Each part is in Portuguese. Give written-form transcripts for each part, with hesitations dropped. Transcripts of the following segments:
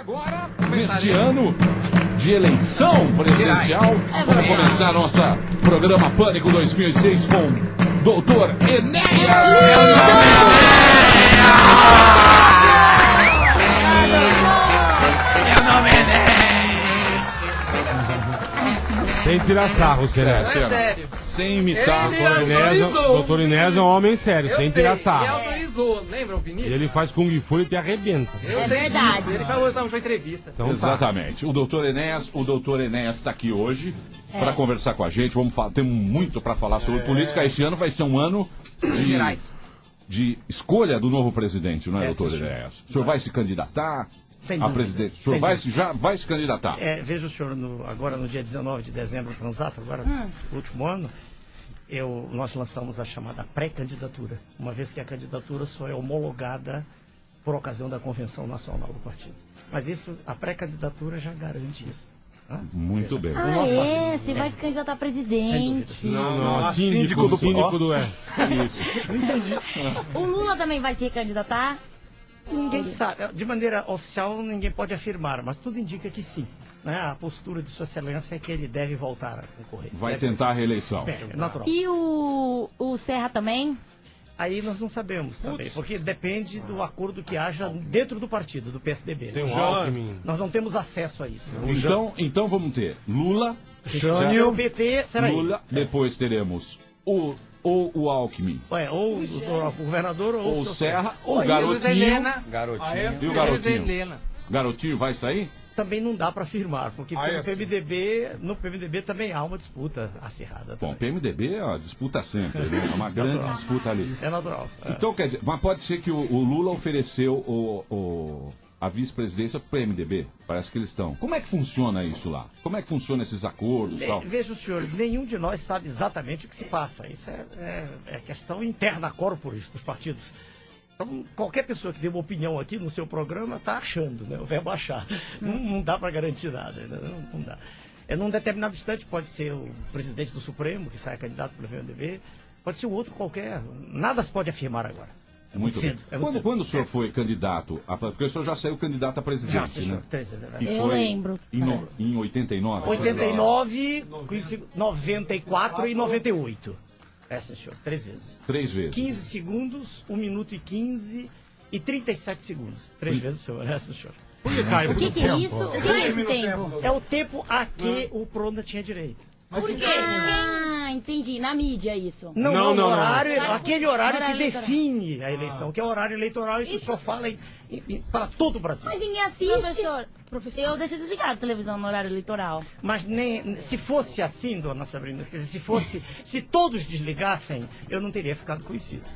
agora, neste ano de eleição presidencial, vamos começar nosso programa Pânico 2006 com Doutor Enéas. Meu nome é Enéas. Sem tirar sarro, Será? É sério. Sem imitar. Doutor Inés é um homem sério, sem tirar sarro. Ele autorizou, lembra o Vinícius? Ele faz Kung Fu e te arrebenta. É verdade. Ele falou na última entrevista. Então, exatamente. O doutor Enéas está aqui hoje para conversar com a gente. Vamos falar, temos muito para falar sobre política. Esse ano vai ser um ano de escolha do novo presidente, não é, doutor Enéas? O senhor vai se candidatar a presidente? O senhor já vai se candidatar? Veja o senhor, agora no dia 19 de dezembro, transato, agora no último ano, nós lançamos a chamada pré-candidatura, uma vez que a candidatura só é homologada por ocasião da convenção nacional do partido. Mas a pré-candidatura já garante isso. Muito bem. Você vai se candidatar a presidente. Não, síndico do Isso. Não entendi. O Lula também vai se candidatar? Ninguém sabe. De maneira oficial, ninguém pode afirmar, mas tudo indica que sim. Né? A postura de Sua Excelência é que ele deve voltar a concorrer. Vai tentar a reeleição. É natural. E o Serra também? Aí nós não sabemos também, porque depende do acordo que haja dentro do partido, do PSDB. Tem um Alckmin. Nós não temos acesso a isso. Então vamos ter Lula, o PT, será Lula, depois teremos o Alckmin. Ou o governador ou o Serra, ou o Garotinho. E o Garotinho? Garotinho vai sair? Também não dá para afirmar, porque no PMDB também há uma disputa acirrada. Bom, PMDB é uma disputa sempre, né? É uma grande disputa ali. É natural. Então, quer dizer, mas pode ser que o Lula ofereceu a vice-presidência para o PMDB. Parece que eles estão. Como é que funciona isso lá? Como é que funcionam esses acordos? Veja o senhor, nenhum de nós sabe exatamente o que se passa. Isso é questão interna corporis dos partidos. Então, qualquer pessoa que dê uma opinião aqui no seu programa está achando, né? O verbo achar. Não dá para garantir nada. Não dá. Num determinado instante pode ser o presidente do Supremo, que sai candidato pelo PMDB, pode ser um outro qualquer. Nada se pode afirmar agora. Muito cedo. Quando o senhor foi candidato, porque o senhor já saiu candidato a presidente, né? Eu lembro. Em 89? 89, 94 e 98. Senhor, 3 vezes. 3 vezes. 15 segundos, 1 minuto e 15 e 37 segundos. 3 vezes, senhor, senhor. O que é isso? O que é esse tempo? É o tempo a que o Pronda tinha direito. Por quê? Entendi. Na mídia isso. Não. Horário, aquele horário que define a eleição, que é o horário eleitoral e que só fala para todo o Brasil. Mas ninguém assiste. Professor. Eu deixo desligado a televisão no horário eleitoral. Mas se fosse assim, dona Sabrina, quer dizer, se todos desligassem, eu não teria ficado conhecido.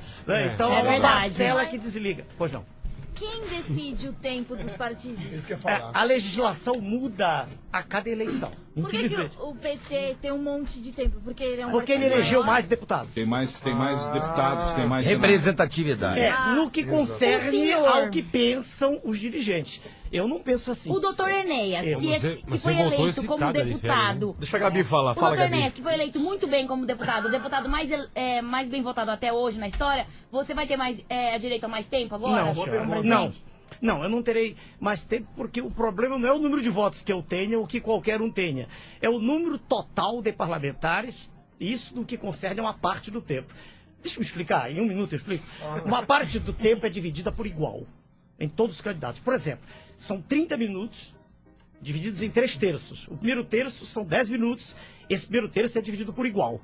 Então é uma parcela que desliga. Pois não. Quem decide o tempo dos partidos? Isso que eu ia falar. A legislação muda a cada eleição. Por que o PT tem um monte de tempo? Porque ele ele elegeu mais deputados. Tem mais deputados, tem mais representatividade. No que concerne ao que pensam os dirigentes. Eu não penso assim. O doutor Enéas, que foi eleito como deputado. Deixa a Gabi falar. O doutor Enéas, que foi eleito muito bem como deputado, o deputado mais bem votado até hoje na história, você vai ter direito a mais tempo agora? Não, eu não terei mais tempo, porque o problema não é o número de votos que eu tenha ou que qualquer um tenha. É o número total de parlamentares, isso no que concerne a uma parte do tempo. Deixa eu explicar, em 1 minuto eu explico. Uma parte do tempo é dividida por igual em todos os candidatos. Por exemplo, são 30 minutos divididos em 3 terços. O primeiro terço são 10 minutos, esse primeiro terço é dividido por igual.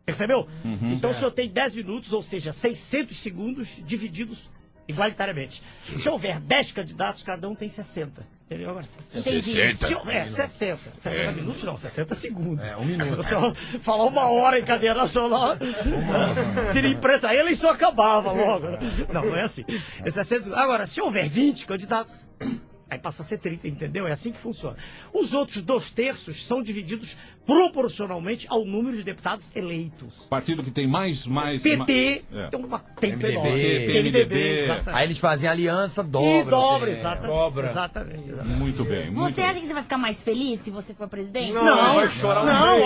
Percebeu? Então, se eu tenho 10 minutos, ou seja, 600 segundos divididos igualitariamente. Se houver 10 candidatos, cada um tem 60. Entendeu? Agora, 60. Se houver 60 minutos, não, 60 segundos. 1 minuto. Se eu falar 1 hora em cadeia nacional, seria impressionante. Aí a eleição acabava logo. Não é assim. É 60 segundos. Agora, se houver 20 candidatos, aí passa a ser 30, entendeu? É assim que funciona. Os outros 2 terços são divididos proporcionalmente ao número de deputados eleitos. Partido que tem mais PT tem PMDB. Aí eles fazem aliança, dobra. Exatamente. Muito bem. Você acha que você vai ficar mais feliz se você for presidente? Não,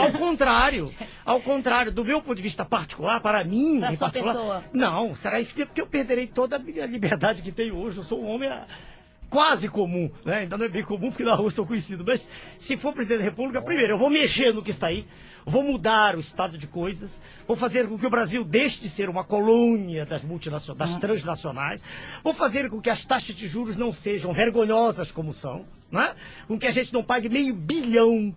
ao contrário. Ao contrário, do meu ponto de vista particular, para mim, pra em sua particular, pessoa. não, será porque eu perderei toda a minha liberdade que tenho hoje. Eu sou um homem quase comum, né? Ainda não é bem comum porque na rua estou conhecido, mas se for presidente da República, primeiro, eu vou mexer no que está aí, vou mudar o estado de coisas, vou fazer com que o Brasil deixe de ser uma colônia das multinacionais, das transnacionais, vou fazer com que as taxas de juros não sejam vergonhosas como são, né? Com que a gente não pague R$500 bilhão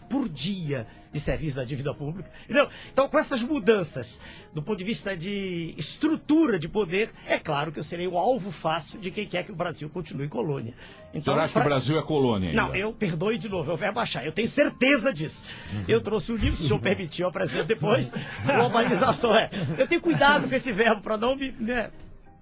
por dia de serviço da dívida pública. Entendeu? Então, com essas mudanças, do ponto de vista de estrutura de poder, é claro que eu serei o alvo fácil de quem quer que o Brasil continue colônia. Então, Você acha que o Brasil é colônia ainda? Não, eu perdoe de novo, eu vou abaixar. Eu tenho certeza disso. Eu trouxe o livro, se o senhor permitir, eu apresento depois. Globalização eu tenho cuidado com esse verbo para não me...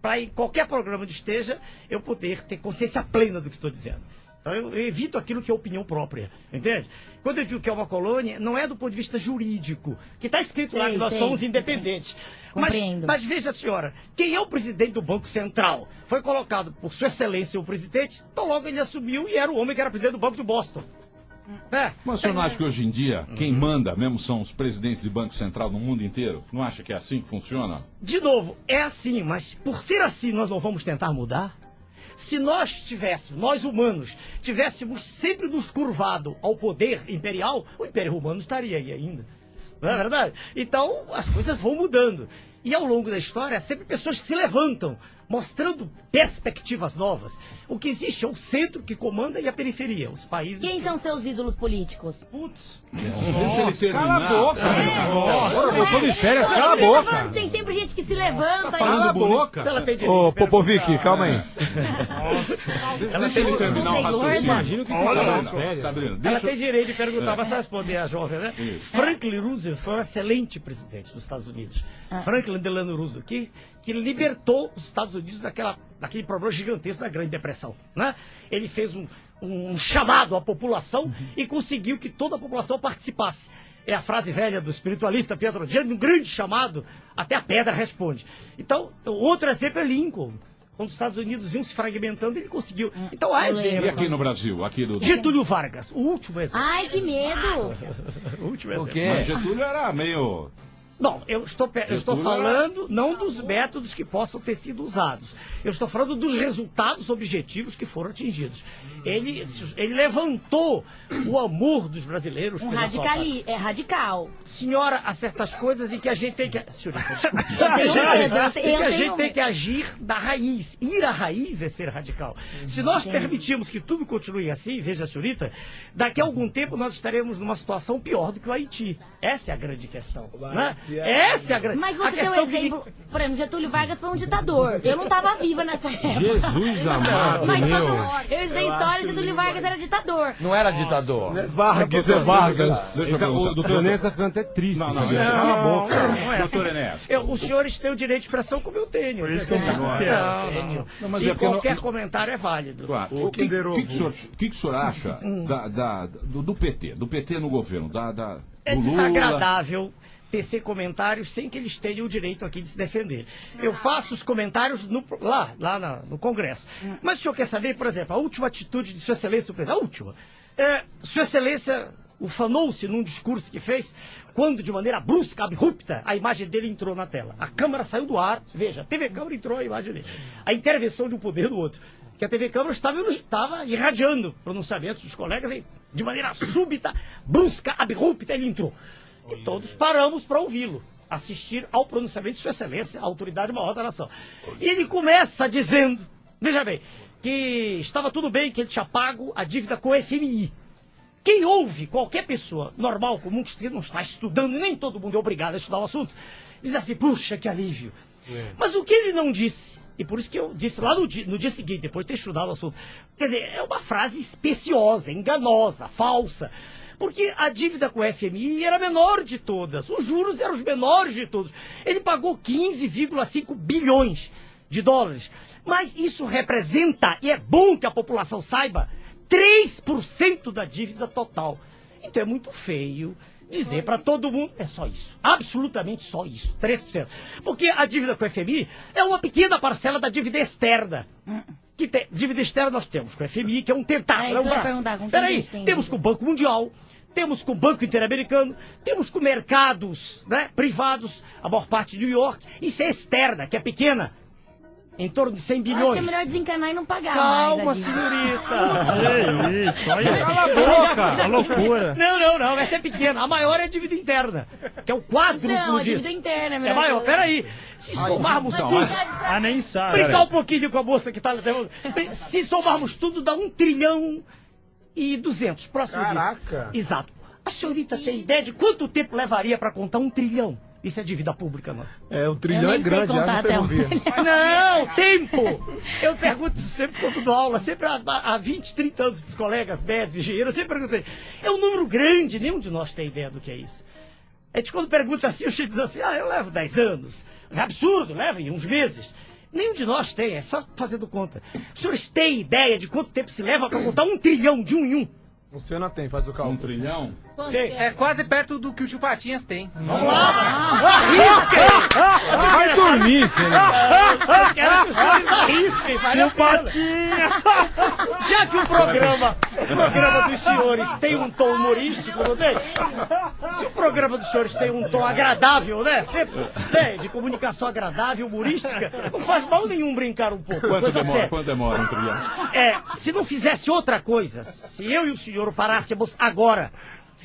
para em qualquer programa onde esteja, eu poder ter consciência plena do que estou dizendo. Então eu evito aquilo que é opinião própria, entende? Quando eu digo que é uma colônia, não é do ponto de vista jurídico, que está escrito lá que nós somos independentes. Mas veja, senhora, quem é o presidente do Banco Central? Foi colocado por Sua Excelência o presidente, então logo ele assumiu e era o homem que era presidente do Banco de Boston. Mas o senhor não acha que hoje em dia quem manda mesmo são os presidentes de Banco Central no mundo inteiro? Não acha que é assim que funciona? De novo, é assim, mas por ser assim nós não vamos tentar mudar? Se nós humanos, tivéssemos sempre nos curvado ao poder imperial, o Império Romano estaria aí ainda. Não é verdade? Então, as coisas vão mudando. E ao longo da história, há sempre pessoas que se levantam, mostrando perspectivas novas. O que existe é o centro que comanda e a periferia, os países... Quem são seus ídolos políticos? Putz. Deixa ele terminar. Cala a boca. Nossa, eu tô de férias, cala a boca. Tem sempre gente que se levanta. Cala a boca. Ô, Popovic, calma aí. Deixa ele terminar o raciocínio. Imagina o que fala nas férias. Sabrina, Ela tem direito de perguntar, mas você responder a jovem, né? Franklin Roosevelt foi um excelente presidente dos Estados Unidos. Franklin Delano Roosevelt, que libertou os Estados Unidos daquele problema gigantesco da Grande Depressão, né? Ele fez um chamado à população e conseguiu que toda a população participasse. É a frase velha do espiritualista Pietro Gianni, um grande chamado, até a pedra responde. Então, outro exemplo é Lincoln. Quando os Estados Unidos iam se fragmentando, ele conseguiu. Então há exemplos. E aqui no Brasil? Aqui do... Getúlio Vargas, o último exemplo. Ai, que medo! O último exemplo. Mas Getúlio era meio... Não, eu estou falando não dos métodos que possam ter sido usados. Eu estou falando dos resultados objetivos que foram atingidos. Ele levantou o amor dos brasileiros. É radical. Senhora, há certas coisas em que a gente tem que... Senhorita, a gente tem que agir da raiz. Ir à raiz é ser radical. Se nós permitirmos que tudo continue assim, veja, senhorita, daqui a algum tempo nós estaremos numa situação pior do que o Haiti. Essa é a grande questão, né? Essa é a grande... Mas você deu um exemplo, por exemplo, Getúlio Vargas foi um ditador. Eu não estava viva nessa época. Jesus amado, mas meu. Eu estudei história, Getúlio Vargas era ditador. Não era ditador. Vargas é Vargas. Deixa eu perguntar. O doutor Enéas tá ficando até triste. Não, Cala a boca. Não é assim. Doutor Enéas. Os senhores têm o direito de expressão como eu tenho. Por isso que Não, mas e é porque qualquer comentário é válido. Claro. O que o senhor acha do PT? Do PT no governo? É do Lula? desagradável tecer comentários sem que eles tenham o direito aqui de se defender. Eu faço os comentários lá no Congresso. Mas o senhor quer saber, por exemplo, a última atitude de Sua Excelência, o presidente, a última. Sua Excelência ufanou-se num discurso que fez, quando de maneira brusca, abrupta, a imagem dele entrou na tela. A Câmara saiu do ar, veja, a TV Câmara entrou a imagem dele. A intervenção de um poder do outro. Que a TV Câmara estava irradiando pronunciamentos dos colegas e, de maneira súbita, brusca, abrupta, ele entrou. E todos paramos para ouvi-lo, assistir ao pronunciamento de Sua Excelência, a autoridade maior da nação. E ele começa dizendo, veja bem, que estava tudo bem, que ele tinha pago a dívida com o FMI. Quem ouve, qualquer pessoa normal, comum, que não está estudando, nem todo mundo é obrigado a estudar o assunto, diz assim, puxa, que alívio. Mas o que ele não disse, e por isso que eu disse lá no dia seguinte, depois de ter estudado o assunto, quer dizer, é uma frase especiosa, enganosa, falsa, porque a dívida com o FMI era a menor de todas, os juros eram os menores de todos. Ele pagou 15,5 bilhões de dólares, mas isso representa, e é bom que a população saiba, 3% da dívida total. Então é muito feio dizer para todo mundo, é só isso, absolutamente só isso, 3%. Porque a dívida com o FMI é uma pequena parcela da dívida externa. Dívida externa nós temos com o FMI, que é um tentáculo, é um braço. Peraí, temos com o Banco Mundial, temos com o Banco Interamericano, temos com mercados, né, privados, a maior parte de New York. Isso é externa, que é pequena. Em torno de 100 Acho que é bilhões. melhor desencanar e não pagar Calma, mais. Adilson. senhorita. Que isso, olha. Cala a boca! Uma loucura. Não, essa é pequena. A maior é a dívida interna, que é o quádruplo Não, a disso. dívida interna é É melhor. maior, peraí. Se somarmos tudo... Ah, nem sabe. Brincar um pouquinho com a moça que tá... Se somarmos tudo, dá 1 trilhão e 200, próximo Caraca. disso. Exato. A senhorita tem ideia de quanto tempo levaria para contar 1 trilhão? Isso é dívida pública, não. É, o trilhão Eu é nem sei grande, já contar não até um ferrovia. Não, tempo! Eu pergunto sempre quando dou aula, sempre há 20, 30 anos para os colegas médicos, engenheiros, eu sempre perguntei. É um número grande, nenhum de nós tem ideia do que é isso. A gente quando pergunta assim, o Chico diz assim, eu levo 10 anos. Mas é absurdo, leva em uns meses. Nenhum de nós tem, é só fazendo conta. Os senhores têm ideia de quanto tempo se leva para contar 1 trilhão de um em um? O Senna tem, faz o 1 cálculo. trilhão? Sei. É quase perto do que o tio Patinhas tem. Vai dormir, Senna. Eu quero que os senhores arrisquem, vale a pena. Já que o programa dos senhores tem um tom humorístico, não tem? Se o programa dos senhores tem um tom agradável, né? Sempre, né? De comunicação agradável, humorística, não faz mal nenhum brincar um pouco. Quanto demora 1 trilhão? Se não fizesse outra coisa, se eu e o senhor parássemos agora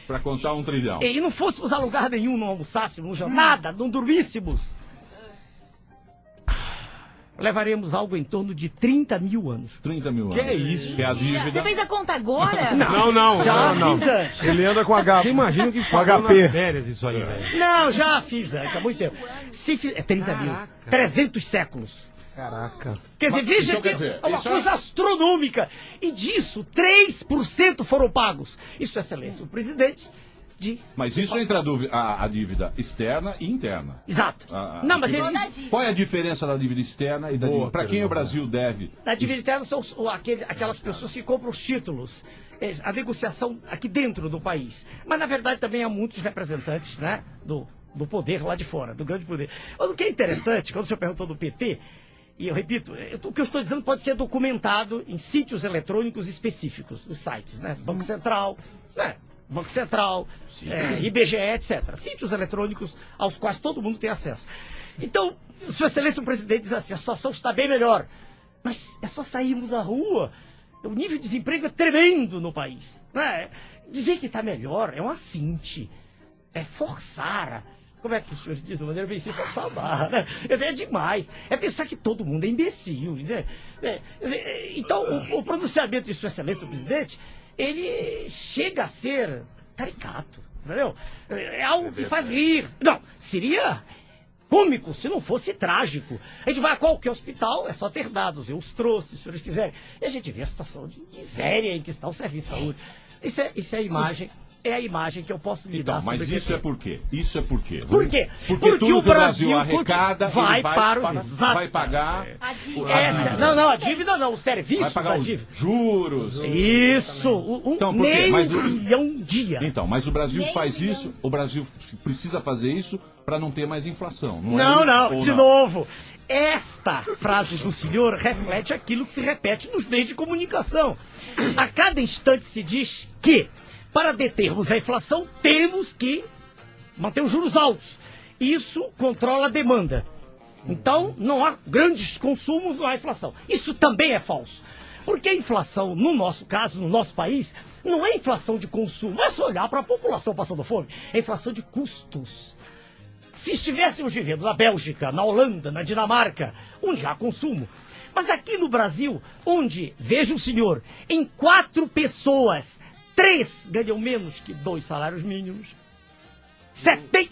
Pra contar 1 trilhão. e não fôssemos a lugar nenhum, não almoçássemos, nada, não dormíssemos, levaremos algo em torno de 30 mil anos. 30 mil anos. Que é isso? Que é a Você dívida. fez a conta agora? Não. Já não. fiz antes. Ele anda com H. Você imagina o que Com pagou HP. nas férias isso aí, velho. Não, já fiz antes, há muito tempo. É 30 mil. 300 séculos. Caraca. Quer dizer, veja então que quer dizer, é uma isso é- coisa astronômica. E disso, 3% foram pagos. Isso, Excelência, o presidente diz. Mas isso entra a dívida externa e interna. Exato. Não, mas ele diz. Qual é a diferença da dívida externa e da dívida? Para quem o Brasil deve? A dívida interna são aquelas pessoas que compram os títulos, a negociação aqui dentro do país. Mas, na verdade, também há muitos representantes, né, do poder lá de fora, do grande poder. Mas o que é interessante, quando o senhor perguntou do PT, e eu repito, o que eu estou dizendo pode ser documentado em sítios eletrônicos específicos, nos sites, né? Banco Central, né? Banco Central, IBGE, etc. Sítios eletrônicos aos quais todo mundo tem acesso. Então, Sua Excelência, o presidente diz assim, a situação está bem melhor. Mas é só sairmos à rua. O nível de desemprego é tremendo no país. Né? Dizer que está melhor é um assinte. É forçar. Como é que o senhor diz de maneira bem simples? Forçar a barra, né? É demais. É pensar que todo mundo é imbecil. Né? Então, o pronunciamento de Sua Excelência, o presidente, ele chega a ser caricato, entendeu? É algo que faz rir. Não, seria cômico se não fosse trágico. A gente vai a qualquer hospital, é só ter dados. Eu os trouxe, se os senhores quiserem. E a gente vê a situação de miséria em que está o serviço de saúde. Isso é a imagem. É a imagem que eu posso lhe dar. Então, mas isso é por quê? Isso é por quê? Por quê? Porque tudo o que o Brasil arrecada vai ele para o vai pagar A dívida. Não, a dívida não, o serviço vai pagar da os dívida. juros. Isso, Então, por quê? meio Mas bilhão dia. Então, mas o Brasil faz isso, o Brasil precisa fazer isso para não ter mais inflação. Não, Ou de novo. Esta frase do senhor reflete aquilo que se repete nos meios de comunicação. A cada instante se diz que, para determos a inflação, temos que manter os juros altos. Isso controla a demanda. Então, não há grandes consumos, não há inflação. Isso também é falso. Porque a inflação, no nosso caso, no nosso país, não é inflação de consumo. É só olhar para a população passando fome. É inflação de custos. Se estivéssemos vivendo na Bélgica, na Holanda, na Dinamarca, onde há consumo. Mas aqui no Brasil, onde, veja o senhor, em 4 pessoas, 3 ganham menos que 2 salários mínimos.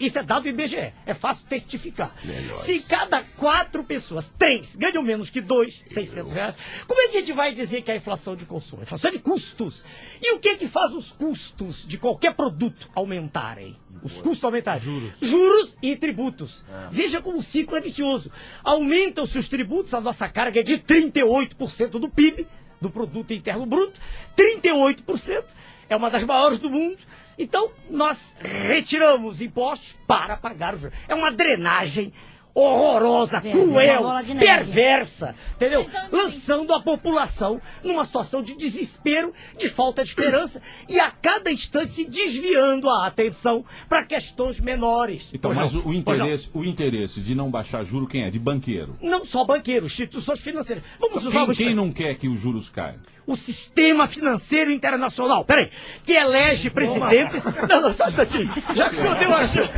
Isso é dado do IBGE, é fácil testificar. Se cada 4 pessoas, 3 ganham menos que 2, R$600, como é que a gente vai dizer que é a inflação de consumo? A inflação é de custos. E o que é que faz os custos de qualquer produto aumentarem? Os custos aumentarem. Juros e tributos. Veja como o ciclo é vicioso. Aumentam-se os tributos, a nossa carga é de 38% do PIB, do Produto Interno Bruto. 38%, é uma das maiores do mundo. Então, nós retiramos impostos para pagar os juros. É uma drenagem horrorosa, Verde, uma cruel, bola de neve. perversa, entendeu? Mas não- Lançando a população numa situação de desespero, de falta de esperança e a cada instante se desviando a atenção para questões menores. Então, Pois mas não, pois o interesse de não baixar juro, quem é? De banqueiro. não só banqueiros, instituições financeiras. Vamos usar Quem não quer que os juros caiam? o sistema financeiro internacional, peraí, que elege presidentes... Não, só um instantinho. Já que o senhor deu a chance...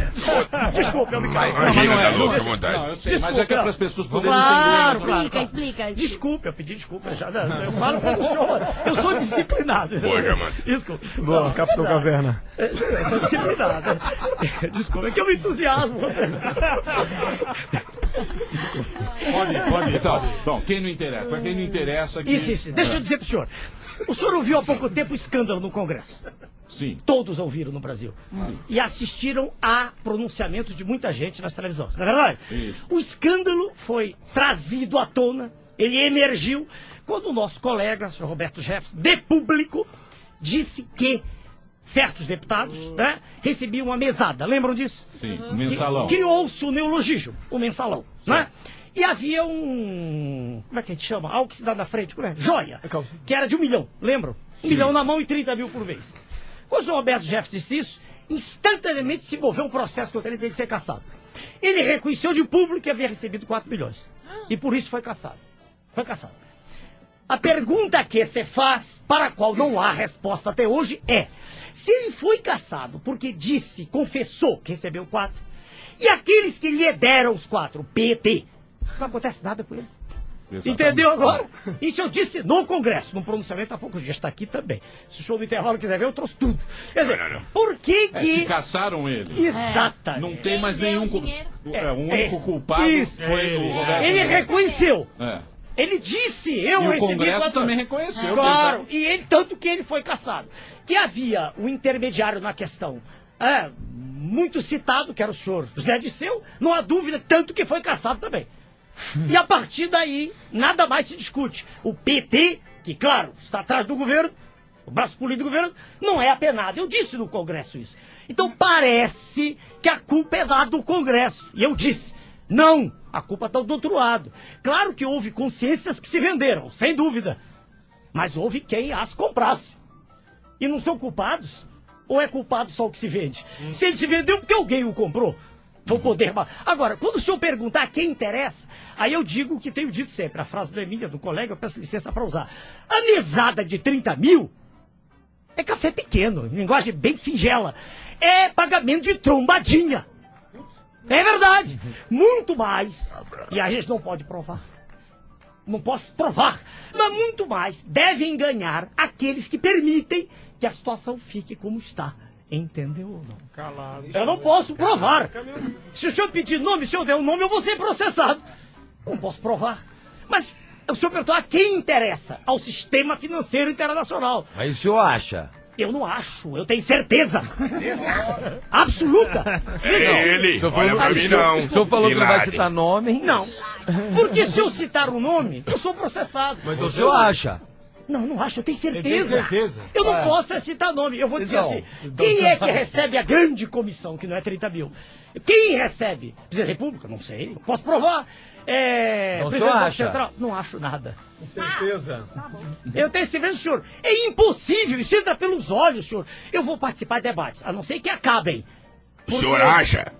Desculpa, eu me caio. Imagina, tá louco à Não, vontade. eu sei, mas Desculpa, é que é não. para as pessoas poderem Claro, entender. claro. Explica. Desculpa, eu pedi desculpa. Eu falo como o senhor. Eu sou disciplinado. Poxa, mano. Desculpa. Boa, Capitão Caverna. Eu sou disciplinado. Desculpa, é que eu me entusiasmo. Pode. Então, quem não interessa? Para quem não interessa... Que... Isso. Deixa eu dizer pro senhor. O senhor ouviu há pouco tempo o escândalo no Congresso. Sim. Todos ouviram no Brasil. E assistiram a pronunciamentos de muita gente nas televisões. Não é verdade? Isso. O escândalo foi trazido à tona, ele emergiu, quando o nosso colega, o senhor Roberto Jefferson, de público, disse que certos deputados recebiam uma mesada. Lembram disso? Sim, o mensalão. Criou-se o neologismo, o mensalão. Né? E havia um... Como é que a gente chama? Algo que se dá na frente. Como é? Joia. Que era de 1 milhão. Lembram? 1 milhão na mão e 30 mil por mês. Quando o senhor Roberto Jefferson disse isso, instantaneamente se moveu um processo contra ele para ele ser cassado. Ele reconheceu de público que havia recebido 4 milhões. E por isso foi cassado. Foi cassado. A pergunta que se faz, para a qual não há resposta até hoje, é: se ele foi cassado porque disse, confessou que recebeu 4, e aqueles que lhe deram os 4, o PT, não acontece nada com eles. Exatamente. Entendeu agora? Isso eu disse no Congresso, num pronunciamento há poucos dias. Está aqui também. Se o senhor do intervalo quiser ver, eu trouxe tudo. Quer dizer, por que que... Se caçaram ele. Exatamente. Não tem mais Ele deu nenhum... dinheiro. O único culpado Isso. foi o Roberto. Ele reconheceu. É. Ele disse, eu E o recebi Congresso 4 também reconheceu. Claro, e ele, tanto que ele foi cassado. Que havia um intermediário na questão, muito citado, que era o senhor José Disseu, não há dúvida, tanto que foi cassado também. E a partir daí, nada mais se discute. O PT, que claro, está atrás do governo, o braço político do governo, não é apenado. Eu disse no Congresso isso. Então parece que a culpa é lá do Congresso. E eu disse, não, a culpa está do outro lado. Claro que houve consciências que se venderam, sem dúvida. Mas houve quem as comprasse. E não são culpados? Ou é culpado só o que se vende? Se ele se vendeu, porque alguém o comprou. Vou poder... Agora, quando o senhor perguntar a quem interessa, aí eu digo o que tenho dito sempre. A frase da Emília, do colega, eu peço licença para usar. A mesada de 30 mil é café pequeno, linguagem bem singela. É pagamento de trombadinha. É verdade. Muito mais. E a gente não pode provar. Não posso provar. Mas muito mais devem ganhar aqueles que permitem que a situação fique como está. Entendeu ou não? Calado. Eu não posso provar. Se o senhor pedir nome, se eu der um nome, eu vou ser processado. Não posso provar. Mas o senhor perguntou a quem interessa? Ao sistema financeiro internacional. Mas o senhor acha? Eu não acho, eu tenho certeza. Absoluta. É ele. Olha pra mim, não. O senhor falou que não vai Milagre. citar nome. Não. Porque se eu citar um nome, eu sou processado. Mas o senhor acha? Não, não acho, eu tenho certeza. Tem certeza? Eu não posso citar nome. Eu vou dizer assim: quem é que recebe a grande comissão, que não é 30 mil? Quem recebe? Presidente da República? Não sei. Não posso provar. Não, Presidente do senhor Banco acha? Central? Não acho nada. Certeza. Eu tenho certeza, senhor. É impossível. Isso entra pelos olhos, senhor. Eu vou participar de debates, a não ser que acabem. O senhor acha?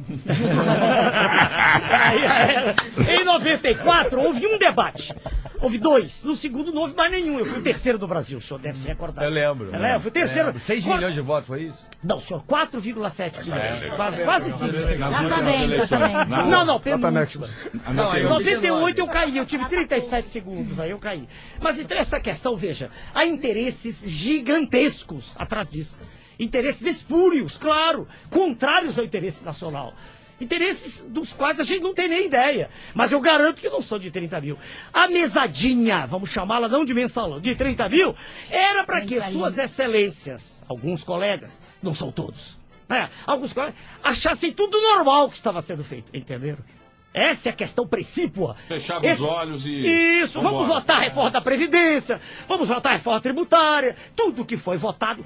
Em 94, houve um debate. Houve 2. No segundo, não houve mais nenhum. Eu fui o terceiro do Brasil, o senhor deve se recordar. Eu lembro. Eu fui o terceiro. 6 milhões de votos, foi isso? Não, senhor, 4,7 milhões. Quase 5. Tá sabendo. Não, penúltima. Não, Em 98 eu caí, eu tive 37 segundos, aí eu caí. Mas então essa questão, veja, há interesses gigantescos atrás disso. Interesses espúrios, claro, contrários ao interesse nacional. Interesses dos quais a gente não tem nem ideia. Mas eu garanto que não são de 30 mil. A mesadinha, vamos chamá-la não de mensalão, de 30 mil, era para que suas excelências, alguns colegas, não são todos, alguns colegas, achassem tudo normal que estava sendo feito, entenderam? Essa é a questão precípua. Fechava os olhos e... Isso, vamos votar a reforma da Previdência, vamos votar a reforma tributária, tudo que foi votado.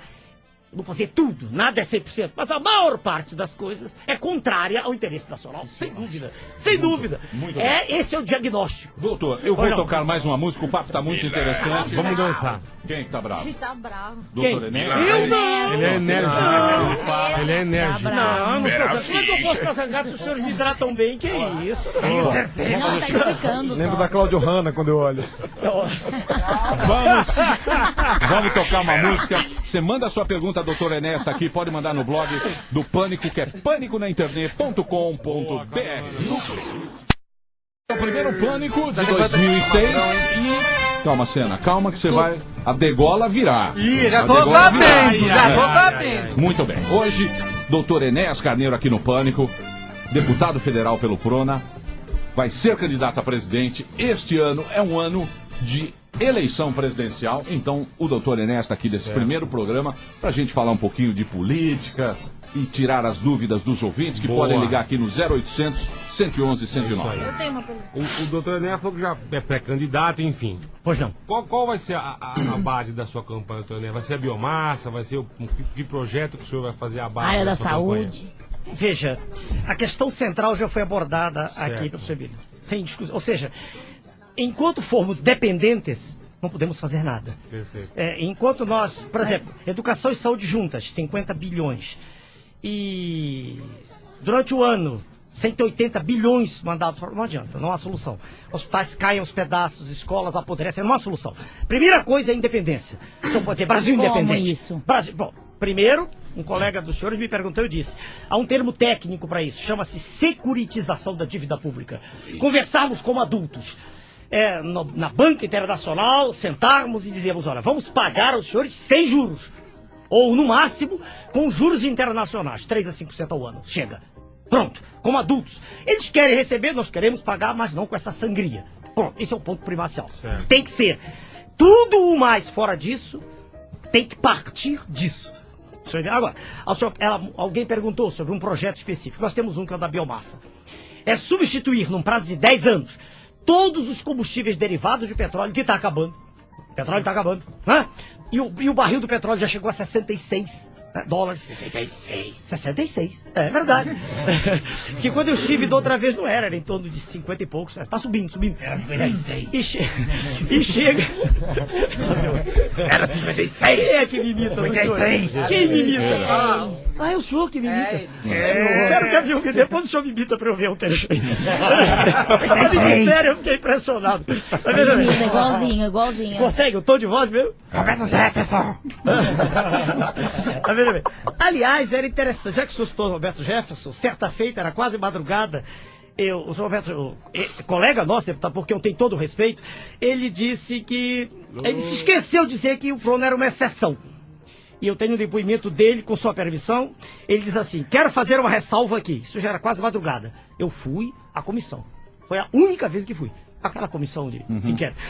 não posso dizer tudo, nada é 100%, mas a maior parte das coisas é contrária ao interesse nacional, sem dúvida. Sem dúvida. Muito Esse é o diagnóstico. Doutor, eu vou tocar mais uma música, o papo tá muito interessante. Vamos dançar. Quem que tá bravo? Ele tá bravo. Doutor Enéas? Eu não! Ele é enérgico. Ele é enérgico. Não, não posso. Como é que eu posso estar zangado se os senhores me tratam bem? Que isso? Tenho certeza. Não, tá explicando Lembro só. da Cláudio Hanna quando eu olho. Vamos tocar uma música. Você manda a sua pergunta, doutor Enéas tá aqui, pode mandar no blog do Pânico, que é pâniconainternet.com.br. É o primeiro Pânico de 2006 e... Calma, Senna, calma que você vai a degola virar. Ih, já tô sabendo. Muito bem. Hoje, doutor Enéas Carneiro aqui no Pânico, deputado federal pelo PRONA, vai ser candidato a presidente. Este ano é um ano de eleição presidencial, então o doutor Enéas está aqui desse primeiro programa para a gente falar um pouquinho de política e tirar as dúvidas dos ouvintes que podem ligar aqui no 0800 111 109. Eu tenho uma pergunta. O doutor Enéas falou que já é pré-candidato, enfim. Pois não. Qual vai ser a base da sua campanha, doutor Enéas? Vai ser a biomassa? Vai ser que projeto que o senhor vai fazer a base Área da sua saúde. campanha? Veja, a questão central já foi abordada Certo. aqui pelo Sebino. Sem discussão. Ou seja, enquanto formos dependentes, não podemos fazer nada. Perfeito. Enquanto nós, por exemplo, educação e saúde juntas, 50 bilhões. E durante o ano, 180 bilhões mandados para... Não adianta, não há solução. Hospitais caem aos pedaços, escolas apodrecem, não há solução. Primeira coisa é a independência. O senhor pode dizer Brasil Como independente. isso? Brasil, bom, primeiro, um colega dos senhores me perguntou e disse, há um termo técnico para isso, chama-se securitização da dívida pública. Conversarmos como adultos. Na banca internacional, sentarmos e dizermos, olha, vamos pagar aos senhores sem juros. Ou, no máximo, com juros internacionais, 3 a 5% ao ano. Chega. Pronto. Como adultos. Eles querem receber, nós queremos pagar, mas não com essa sangria. Pronto. Esse é o ponto primacial. Certo. Tem que ser. Tudo o mais fora disso tem que partir disso. Agora, alguém perguntou sobre um projeto específico. Nós temos um que é o da biomassa. É substituir, num prazo de 10 anos, todos os combustíveis derivados de petróleo que está acabando. O petróleo está acabando. Né? E o barril do petróleo já chegou a 66 dólares. 66. É verdade. Porque quando eu estive da outra vez não era em torno de 50 e poucos. Está subindo. Era 56. E chega. Era 56. Quem é que me imita? Quem me imita? É o senhor que me imita. Sério, quero ouvir. Depois o senhor me imita para eu ver o trecho. Sério, eu fiquei impressionado. Igualzinho. Consegue o tom de voz mesmo? Roberto Jefferson. Tá vendo bem? Aliás, era interessante, já que o senhor citou Roberto Jefferson, certa feita, era quase madrugada, o Roberto, colega nosso, deputado, porque eu tenho todo o respeito, ele disse que... Ele se esqueceu de dizer que o PRONA era uma exceção. E eu tenho um depoimento dele, com sua permissão. Ele diz assim, quero fazer uma ressalva aqui. Isso já era quase madrugada. Eu fui à comissão. Foi a única vez que fui. Aquela comissão de inquérito.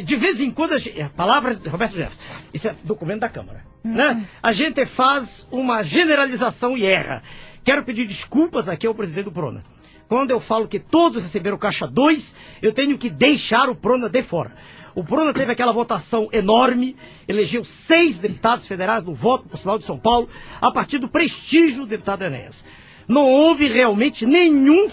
De vez em quando, a palavra de Roberto Jefferson, isso é documento da Câmara. Né? A gente faz uma generalização e erra. Quero pedir desculpas aqui ao presidente do PRONA. Quando eu falo que todos receberam caixa 2, eu tenho que deixar o PRONA de fora. O PRONA teve aquela votação enorme, elegeu 6 deputados federais no voto proporcional de São Paulo, a partir do prestígio do deputado Enéas. Não houve realmente nenhum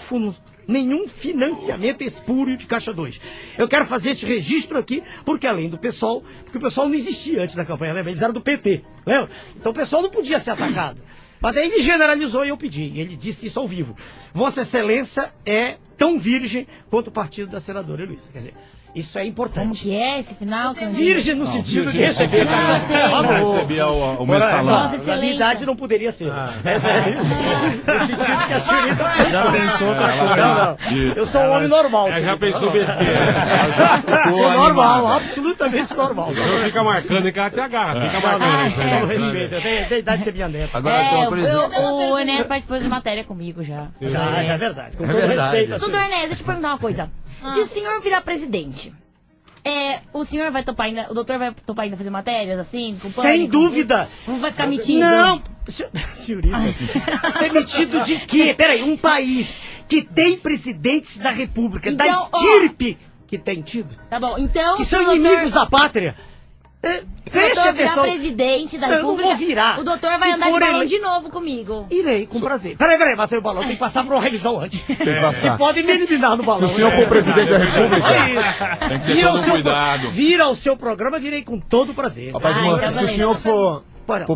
financiamento espúrio de Caixa 2. Eu quero fazer esse registro aqui, porque além do PSOL, porque o PSOL não existia antes da campanha, lembra? Eles eram do PT, lembra? Então o PSOL não podia ser atacado. Mas aí ele generalizou e eu pedi, ele disse isso ao vivo. Vossa Excelência é tão virgem quanto o partido da senadora Heloísa. Quer dizer, isso é importante. Como que é esse final? Virgem no sentido de receber. Recebia o mensalão. Na minha idade não poderia ser. No sentido que a senhorita... Já pensou outra coisa. Não. Eu sou um homem normal. Já pensou besteira. Sou normal, absolutamente normal. Não fica marcando em cara até agarra. Fica marcando isso aí. Eu respeito, eu tenho a idade de ser minha neta. Agora, o Enéas participou de matéria comigo já. Já é verdade. Com todo respeito. Doutor Enéas, deixa eu te perguntar uma coisa. Se o senhor virar presidente, o senhor vai topar ainda, o doutor vai topar ainda fazer matérias assim? Sem dúvida! Não vai ficar metido? Não! Senhorita, ser metido de quê? Peraí, um país que tem presidentes da república, então, da estirpe que tem tido. Tá bom, então... Que são inimigos da pátria. Se virar presidente da República, eu não vou virar. O doutor vai andar de balão de novo comigo. Irei, com prazer. Peraí, mas aí o balão tem que passar por uma revisão antes. Você pode me eliminar no balão. Se o senhor for presidente da República... Tem que ter todo cuidado. Vira o seu programa, virei com todo prazer. Rapaz, se o senhor for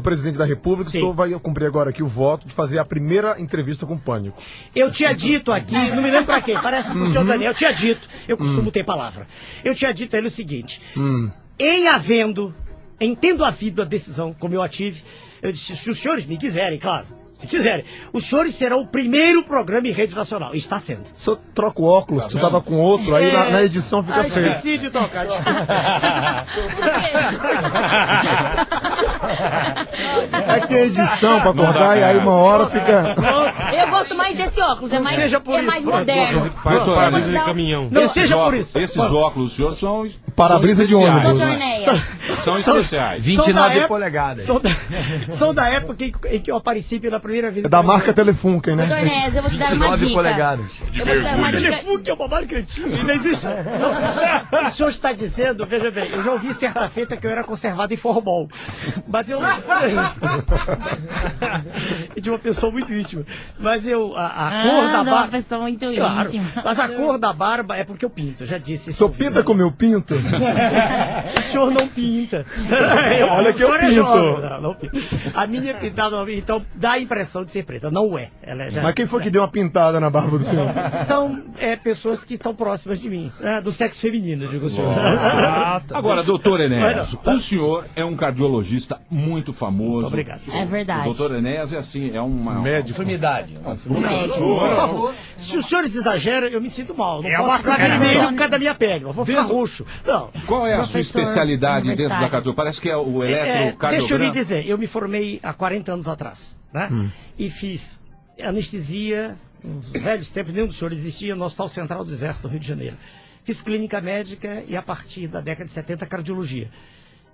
presidente da República, Sim. o senhor vai cumprir agora aqui o voto de fazer a primeira entrevista com o Pânico. Eu tinha dito aqui, não me lembro pra quem, parece pro senhor Daniel, eu tinha dito, eu costumo ter palavra. Eu tinha dito a ele o seguinte, tendo havido a decisão, como eu a tive, eu disse, se os senhores me quiserem, claro, se quiserem, os senhores serão o primeiro programa em rede nacional. E está sendo. O senhor troca o óculos, você tava com outro, aí na edição fica feio. Esqueci de tocar, É que tem edição pra acordar e aí uma hora fica... Eu gosto mais desse óculos, é mais moderno. Para-brisa de caminhão. Não seja por isso. Esses óculos, os senhores são... Para-brisa de ônibus. São especiais. 29 polegadas. São da época em que eu apareci pela primeira vez. É da marca Telefunken, né? Doutor Nézio, eu vou te dar uma 29 dica. polegadas. Eu vou te dar uma dica. Telefunken é um babado cretinho, ainda existe. O senhor está dizendo, veja bem, eu já ouvi certa feita que eu era conservado em forrobol. Mas eu... de uma pessoa muito íntima. Mas a cor da barba... uma pessoa muito íntima. Mas a cor da barba é porque eu pinto, eu já disse. O senhor pinta como eu pinto? O senhor não pinta. Olha que eu pinto. Não pinta. A minha é pintada, então dá a impressão de ser preta. Não é. Ela já... Mas quem foi que deu uma pintada na barba do senhor? São pessoas que estão próximas de mim, do sexo feminino, digo o senhor. Agora, doutor Enéas, o senhor é um cardiologista muito famoso. Muito obrigado. É verdade. O doutor Enéas é assim, é uma... Médico. Sumidade. Por favor, se os senhores exageram, eu me sinto mal. Não posso ficar vermelho por causa da minha pele. Eu vou ficar roxo. Não. Qual é a sua Professor especialidade dentro da universitário. cardiologia? Parece que é o eletrocardiograma. Deixa eu lhe dizer, eu me formei há 40 anos atrás, né? E fiz anestesia, nos velhos tempos, nenhum dos senhores existia, no Hospital Central do Exército, no Rio de Janeiro. Fiz clínica médica e, a partir da década de 70, cardiologia.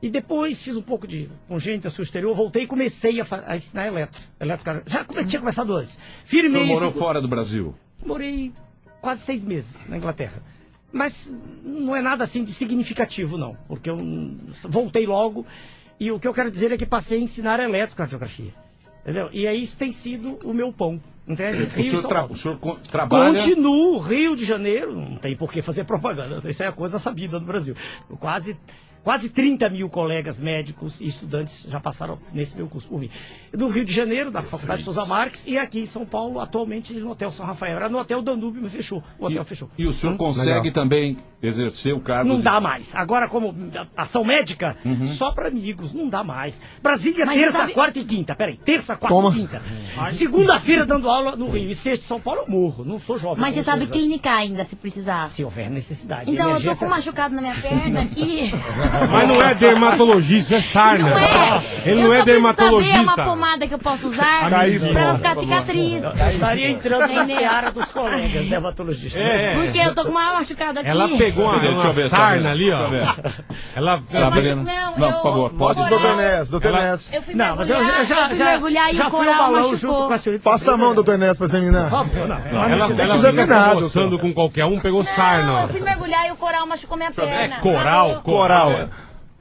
E depois fiz um pouco de congênita sul exterior, voltei e comecei a ensinar eletrocardiograma. Já tinha começado antes. Firmei. O senhor morou fora do Brasil? Morei quase 6 meses na Inglaterra. Mas não é nada assim de significativo, não. Porque eu voltei logo e o que eu quero dizer é que passei a ensinar eletrocardiografia. Entendeu? E aí isso tem sido o meu pão. Entende? O senhor trabalha... Continuo, Rio de Janeiro, não tem por que fazer propaganda. Isso é a coisa sabida no Brasil. Quase 30 mil colegas médicos e estudantes já passaram nesse meu curso por mim. No Rio de Janeiro, da Faculdade Souza Marques, e aqui em São Paulo, atualmente no Hotel São Rafael. Era no Hotel Danúbio, mas fechou. O hotel fechou. E o senhor consegue também exercer o cargo? Não dá mais. Agora, como ação médica, só para amigos, não dá mais. Brasília, Mas terça, sabe... quarta e quinta. Peraí, terça, quarta e quinta. Segunda-feira dando aula no Rio. E sexta, São Paulo, eu morro. Não sou jovem. Mas você sabe clinicar ainda, se precisar. Se houver necessidade. Então, eu tô com um machucado na minha perna aqui. Mas não é dermatologista, é sarna. Não é. Ele não é Eu dermatologista. só preciso saber uma pomada que eu posso usar pra não ficar cicatriz. Estaria entrando na seara dos colegas dermatologistas. Porque eu tô com uma machucada aqui. Ela pegou uma sarna ali, ó. Ela... Não, por favor, pode. Doutor Enéas. Eu fui Não, mas eu mergulhar e já o fui ao coral balão machucou. junto com a senhorita. Passa a mão, doutor Enéas, pra examinar. Ela fica se moçando com qualquer um, pegou sarna, Não, ó. eu fui mergulhar e o coral machucou minha perna. Coral.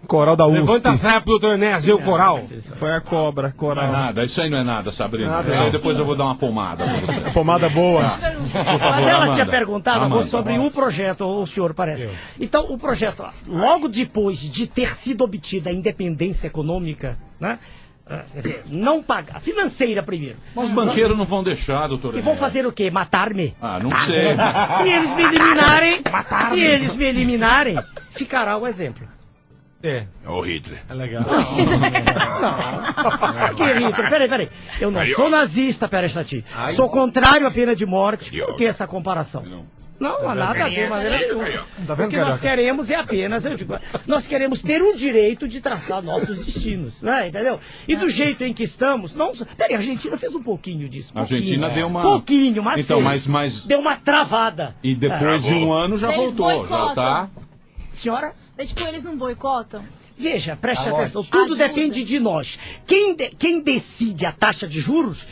Coral da USP. Levanta a saia pro doutor Enéas, e o coral. Foi a cobra, Não é coral. nada, isso aí não é nada, Sabrina. Nada, Isso aí não. depois eu vou dar uma pomada pra você. Pomada boa. Mas ela Amanda. tinha perguntado Amanda, sobre o projeto, o senhor parece. Então, o projeto, logo depois de ter sido obtida a independência econômica, né? Quer dizer, não pagar, financeira primeiro. Mas os banqueiros não vão deixar, doutor. E vão fazer o quê? Matar-me? Ah, não sei. Se eles me eliminarem, ficará o exemplo. É. Ô, Hitler. É legal. Que Hitler? Peraí. Eu não sou nazista, Perestati. Sou contrário à pena de morte. Por que essa comparação? Não há nada a ver, de maneira nenhuma. Tá vendo, O que nós queremos é apenas, eu digo, nós queremos ter o direito de traçar nossos destinos, né? Entendeu? E do jeito em que estamos, não. Peraí, a Argentina fez um pouquinho disso. A Argentina deu uma. Pouquinho, mas então, fez. mas Deu uma travada. E depois de um ano já Eles voltou, já boicotam. tá. Senhora? Tipo, eles não boicotam? Veja, preste atenção, tudo depende de nós. Quem decide a taxa de juros,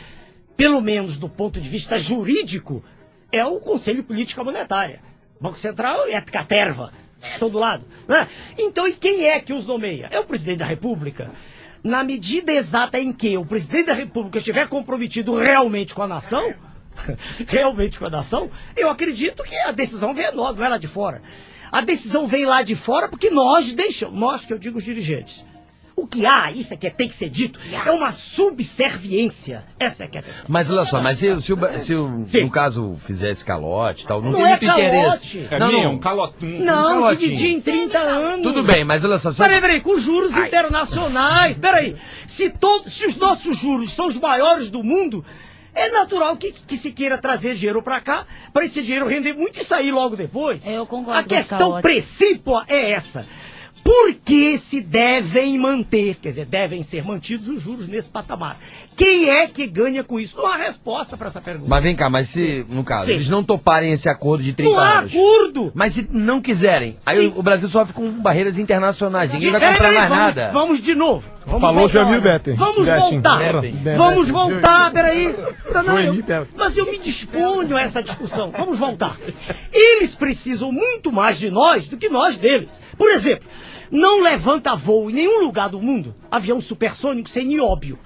pelo menos do ponto de vista jurídico, é o Conselho Política Monetária. Banco Central é caterva. que estão do lado, né? Então, e quem é que os nomeia? É o presidente da República. Na medida exata em que o presidente da República estiver comprometido realmente com a nação, eu acredito que a decisão vem nós, não é lá de fora. A decisão vem lá de fora porque nós deixamos, nós que eu digo os dirigentes. O que há, isso é que tem que ser dito, é uma subserviência. Essa é que é a questão. Mas olha só, mas se no caso fizesse calote e tal, não tem é muito interesse. Um calotinho. Não, dividir em 30 anos. Tudo bem, mas olha só. Peraí, com juros internacionais. Peraí, se os nossos juros são os maiores do mundo, é natural que se queira trazer dinheiro pra cá, para esse dinheiro render muito e sair logo depois. Eu concordo. A questão principal é essa. Por que se devem manter, quer dizer, devem ser mantidos os juros nesse patamar? Quem é que ganha com isso? Não há resposta para essa pergunta. Mas vem cá, mas se, no caso, Sim. eles não toparem esse acordo de 30 não há anos. acordo. Mas se não quiserem, aí o Brasil sofre com barreiras internacionais, ninguém vai comprar mais nada. Vamos de novo. Falou Jamil Betten. Vamos voltar. Vamos voltar, peraí. Mas eu me disponho a essa discussão. Vamos voltar. Eles precisam muito mais de nós do que nós deles. Por exemplo, não levanta voo em nenhum lugar do mundo avião supersônico sem nióbio.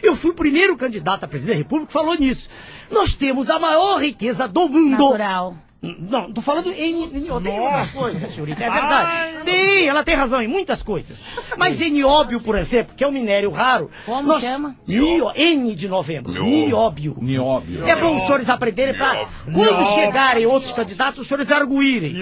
Eu fui o primeiro candidato a presidente da República que falou nisso. Nós temos a maior riqueza do mundo. Natural. Não, tô falando em muitas coisas, senhorita, é verdade. Ela tem razão em muitas coisas. Mas em nióbio, por exemplo, que é um minério raro... Como chama? N de novembro. Nióbio. Nióbio. É bom os senhores aprenderem para, quando chegarem outros candidatos, os senhores arguírem.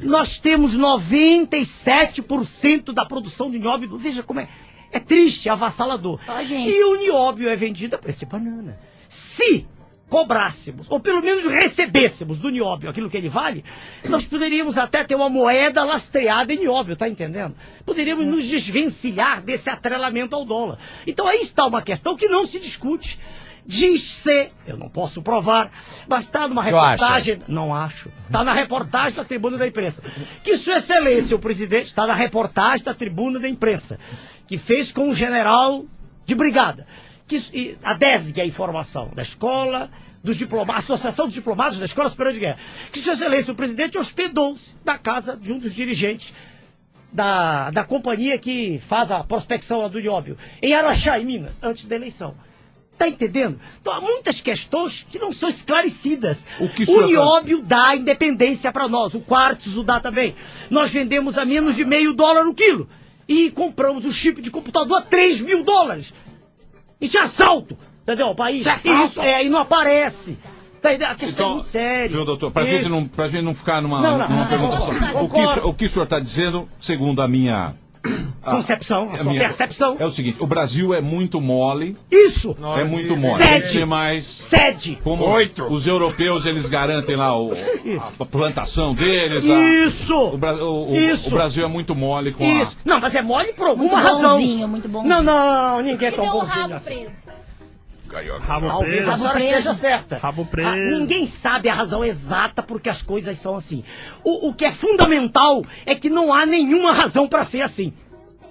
Nós temos 97% da produção de nióbio. Veja como é. É triste, é avassalador. E o nióbio é vendido a preço de banana. Se cobrássemos, ou pelo menos recebêssemos do nióbio aquilo que ele vale, nós poderíamos até ter uma moeda lastreada em nióbio, tá entendendo? Poderíamos nos desvencilhar desse atrelamento ao dólar. Então aí está uma questão que não se discute. Diz-se, eu não posso provar, mas está numa reportagem, não acho, está na reportagem da Tribuna da Imprensa, que Sua Excelência, o presidente, está na reportagem da Tribuna da Imprensa, que fez com um general de brigada, que adesgue a informação da escola, dos diplomatas, Associação dos Diplomatas da Escola Superior de Guerra, que Sua Excelência, o presidente, hospedou-se na casa de um dos dirigentes da companhia que faz a prospecção lá do nióbio, em Araxá, em Minas, antes da eleição. Tá entendendo? Então há muitas questões que não são esclarecidas. O nióbio dá independência para nós, o quartzo dá também. Nós vendemos a menos de $0,5 o quilo. E compramos o chip de computador a $3.000. Isso é assalto, entendeu? O país. Isso e não aparece. A questão é muito séria. Senhor doutor, pra gente não ficar numa pergunta só. O que o senhor está dizendo, segundo a minha concepção, a sua percepção, é o seguinte: o Brasil é muito mole. Isso! É muito mole. Tem que ser mais. Como os europeus, eles garantem lá a plantação deles. Isso! O Brasil é muito mole com isso. Não, mas é mole por alguma razão. Muito bonzinho. Não, ninguém é tão bonzinho assim. Talvez a senhora esteja certa. Rabo preso. Ninguém sabe a razão exata porque as coisas são assim. O que é fundamental é que não há nenhuma razão para ser assim.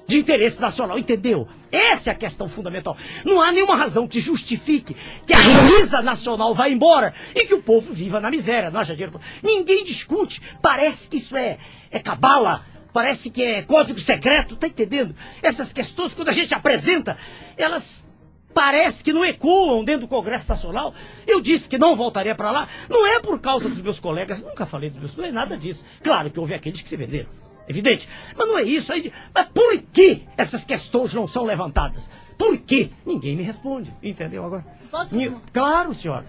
De interesse nacional, entendeu? Essa é a questão fundamental. Não há nenhuma razão que justifique que a riqueza nacional vá embora e que o povo viva na miséria, não haja dinheiro. Ninguém discute. Parece que isso é cabala. Parece que é código secreto, tá entendendo? Essas questões, quando a gente apresenta, elas parece que não ecoam dentro do Congresso Nacional. Eu disse que não voltaria para lá. Não é por causa dos meus colegas, nunca falei dos meus, não é nada disso. Claro que houve aqueles que se venderam, evidente. Mas não é isso. Mas por que essas questões não são levantadas? Por quê? Ninguém me responde, entendeu agora? Posso? Claro, senhora.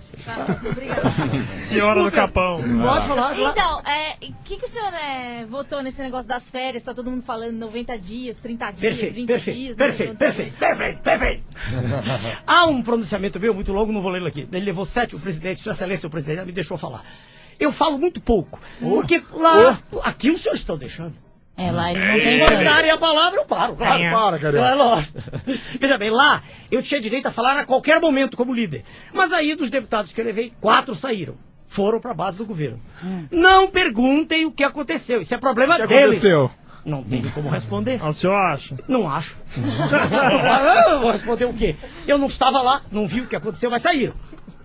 Obrigada. Senhora do Capão. Pode falar. Então, o que o senhor votou nesse negócio das férias? Tá todo mundo falando 90 dias, 30 dias, 20 dias. Perfeito. Há um pronunciamento meu muito longo, não vou lê-lo aqui. Ele levou 7, o presidente, Sua Excelência, o presidente, me deixou falar. Eu falo muito pouco, porque lá, aqui os senhores estão deixando. Lá ele não tem chance. Se darem a palavra, eu paro. Claro, para, cara. Veja bem, lá eu tinha direito a falar a qualquer momento como líder. Mas aí dos deputados que eu levei, 4 saíram. Foram para a base do governo. Não perguntem o que aconteceu. Isso é problema deles. O que aconteceu? Não tenho como responder. O senhor acha? Não acho. Eu vou responder o quê? Eu não estava lá, não vi o que aconteceu, mas saíram.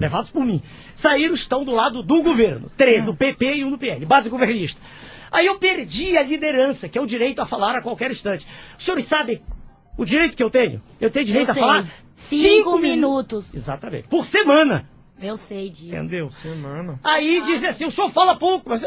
Levados por mim. Saíram, estão do lado do governo. 3 do PP e 1 do PL. Base governista. Aí eu perdi a liderança, que é o direito a falar a qualquer instante. Os senhores sabem o direito que eu tenho? Eu tenho direito a falar 5 minutos. Exatamente. Por semana. Eu sei disso. Entendeu? Semana. Aí diz assim, o senhor fala pouco, mas